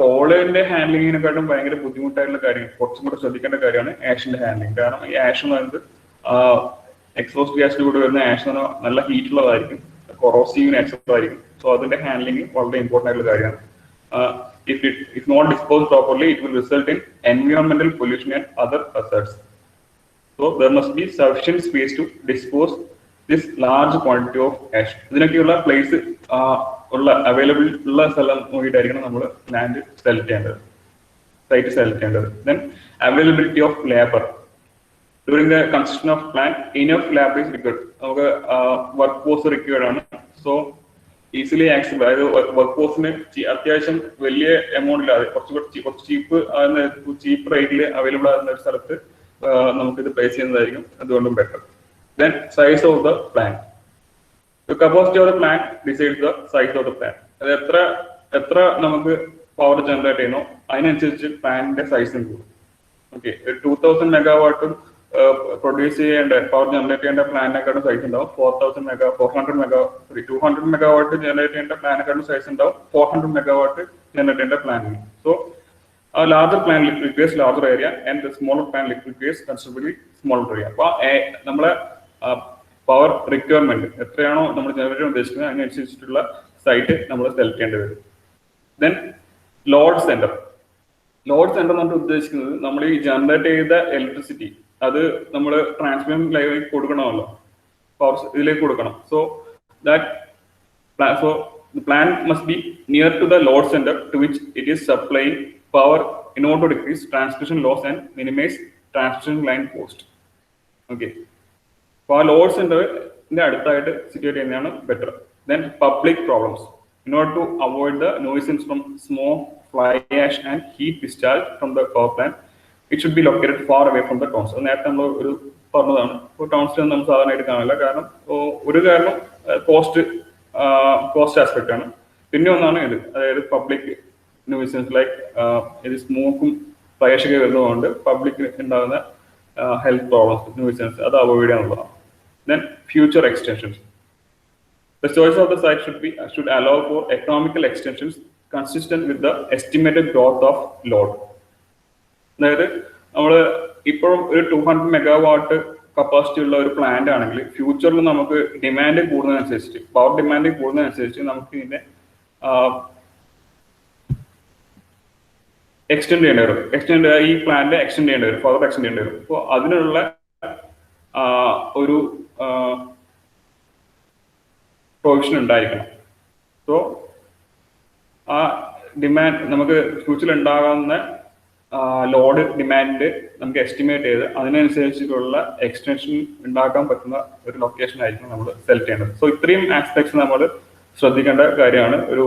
കോളിന്റെ ഹാൻഡ്ലിങ്ങിനെക്കാട്ടും ഭയങ്കര ബുദ്ധിമുട്ടായിട്ടുള്ള കാര്യം, കുറച്ചും കൂടെ ശ്രദ്ധിക്കേണ്ട കാര്യമാണ് ആഷിന്റെ handling. കാരണം ഈ ash എന്ന് പറയുന്നത് എക്സോസ്റ്റ് ഗ്യാസിൽ കൂടെ വരുന്ന ആഷ് എന്ന് പറഞ്ഞാൽ നല്ല ഹീറ്റുള്ളതായിരിക്കും, കൊറോസീവ് നേച്ചർ ആയിരിക്കും. സോ അതിന്റെ ഹാൻഡ്ലിങ് വളരെ ഇമ്പോർട്ടന്റ് ആയിട്ടുള്ള കാര്യമാണ്. If not disposed properly, it will result in environmental pollution and other hazards. So there must be sufficient space to dispose this large quantity of ash. ഇതിനൊക്കെയുള്ള place ഉള്ള available ഉള്ള സ്ഥലം നോക്കിയിട്ടായിരിക്കണം നമ്മൾ ലാൻഡ് സെലക്ട് ചെയ്യേണ്ടത്, site select ചെയ്യേണ്ടത്. Then availability of labor. During the construction of plant, enough labor is required. നമുക്ക് work force required ആണ്. സോ ഈസിലി ആക്സസിബിൾ, അതായത് വർക്ക് ഫോഴ്സിന് അത്യാവശ്യം വലിയ എമൗണ്ട് ഇല്ലാതെ കുറച്ച് ചീപ്പ് റേറ്റിൽ അവൈലബിൾ ആകുന്ന ഒരു സ്ഥലത്ത് നമുക്കിത് പ്ലേസ് ചെയ്യുന്നതായിരിക്കും അതുകൊണ്ടും better. Then size of the plant. The capacity of the plant decides the size of the plant. അത് എത്ര നമുക്ക് പവർ ജനറേറ്റ് ചെയ്യുന്നു അതിനനുസരിച്ച് പ്ലാന്റിന്റെ സൈസും കൂടും. ഓക്കെ, 2000 മെഗാവാട്ട് പ്രൊഡ്യൂസ് ചെയ്യേണ്ട പവർ ജനറേറ്റ് ചെയ്യേണ്ട പ്ലാന്റിനെക്കാളും സൈസ് ഉണ്ടാവും 200 മെഗാവാട്ട് ജനറേറ്റ് ചെയ്യേണ്ട പ്ലാനിനെക്കാളും സൈസ് ഉണ്ടാവും 400 മെഗാവാട്ട് ജനറേറ്റ് ചെയ്യേണ്ട പ്ലാനിന്. So a larger plant requires larger area and the smaller plant requires considerably smaller area. അപ്പോൾ നമ്മളെ പവർ റിക്വയർമെന്റ് എത്രയാണോ നമ്മൾ ജനറേറ്റ് ചെയ്യാൻ ഉദ്ദേശിക്കുന്നത് അതിനനുസരിച്ചിട്ടുള്ള സൈറ്റ് നമ്മൾ സെലക്ട് ചെയ്യേണ്ടി വരും. ദെൻ ലോഡ് സെന്റർ എന്ന് പറഞ്ഞിട്ട് ഉദ്ദേശിക്കുന്നത് നമ്മൾ ഈ ജനറേറ്റ് ചെയ്ത ഇലക്ട്രിസിറ്റി അത് നമ്മൾ ട്രാൻസ്മിഷൻ ലൈനിലേക്ക് കൊടുക്കണമല്ലോ, പവർ ഇതിലേക്ക് കൊടുക്കണം. So that the plant must be near to the load center to which it is supplying power in order to decrease transmission loss and minimize transmission line cost. Okay, അപ്പോൾ ആ load സെന്ററിന്റെ അടുത്തായിട്ട് situate ചെയ്യുന്നതാണ് better. Then public problems. In order to avoid the nuisance from smoke, fly ash and heat discharge from the power plant, it should be located far away from the towns. അത് നേരത്തെ നമ്മൾ ഒരു പറഞ്ഞതാണ്. ഇപ്പോൾ Townsville നമ്മൾ സാധാരണയായിട്ട് കാണില്ല, കാരണം ഒരു കാരണം കോസ്റ്റ് ആസ്പെക്ട് ആണ്. പിന്നെ ഒന്നാണ് ഇത്, അതായത് പബ്ലിക് ന്യൂസൻസ് ലൈക്ക് ഇത് സ്മോക്കും ഫ്ലൈഷൊക്കെ വരുന്നതുകൊണ്ട് പബ്ലിക് ഉണ്ടാകുന്ന ഹെൽത്ത് പ്രോബ്ലംസ് ന്യൂസൻസ് അത് അവോയ്ഡ് ചെയ്യാനുള്ളതാണ്. Then future extensions. The choice of the site should allow for economical extensions consistent with the estimated growth of load. അതായത് നമ്മൾ ഇപ്പോഴും ഒരു 200 മെഗാവാട്ട് കപ്പാസിറ്റി ഉള്ള ഒരു പ്ലാന്റ് ആണെങ്കിൽ ഫ്യൂച്ചറിൽ നമുക്ക് ഡിമാൻഡ് കൂടുന്നതനുസരിച്ച് പവർ ഡിമാൻഡ് കൂടുന്നതനുസരിച്ച് നമുക്ക് ഇതിനെ എക്സ്റ്റെൻഡ് ചെയ്യേണ്ടി വരും. ഈ പ്ലാന്റ് എക്സ്റ്റെൻഡ് ചെയ്യേണ്ടി വരും, ഫർദർ എക്സ്റ്റെൻഡ് ചെയ്യേണ്ടി വരും. അപ്പോൾ അതിനുള്ള ഒരു പ്രൊവിഷൻ ഉണ്ടായിരിക്കണം. സോ ആ ഡിമാൻഡ് നമുക്ക് ഫ്യൂച്ചറിൽ ഉണ്ടാകുന്ന ലോഡ് ഡിമാൻഡ് നമുക്ക് എസ്റ്റിമേറ്റ് ചെയ്ത് അതിനനുസരിച്ചിട്ടുള്ള എക്സ്റ്റൻഷൻ ഉണ്ടാക്കാൻ പറ്റുന്ന ഒരു ലൊക്കേഷൻ ആയിരിക്കും നമ്മൾ സെലക്ട് ചെയ്യേണ്ടത്. സോ ഇത്രയും ആസ്പെക്ട്സ് നമ്മൾ ശ്രദ്ധിക്കേണ്ട കാര്യമാണ് ഒരു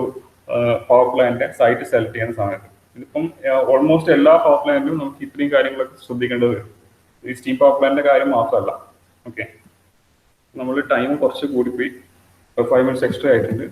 പവർ പ്ലാന്റിന്റെ സൈറ്റ് സെലക്ട് ചെയ്യുന്ന സമയത്ത്. ഇതിപ്പം ഓൾമോസ്റ്റ് എല്ലാ പവർ പ്ലാന്റിലും നമുക്ക് ഇത്രയും കാര്യങ്ങളൊക്കെ ശ്രദ്ധിക്കേണ്ടത് വരും. ഈ സ്റ്റീം പവർ പ്ലാന്റിന്റെ കാര്യം മാത്രമല്ല. ഓക്കെ, നമ്മൾ ടൈം കുറച്ച് കൂടിപ്പോയി, 5 minutes എക്സ്ട്രാ ആയിട്ടുണ്ട്.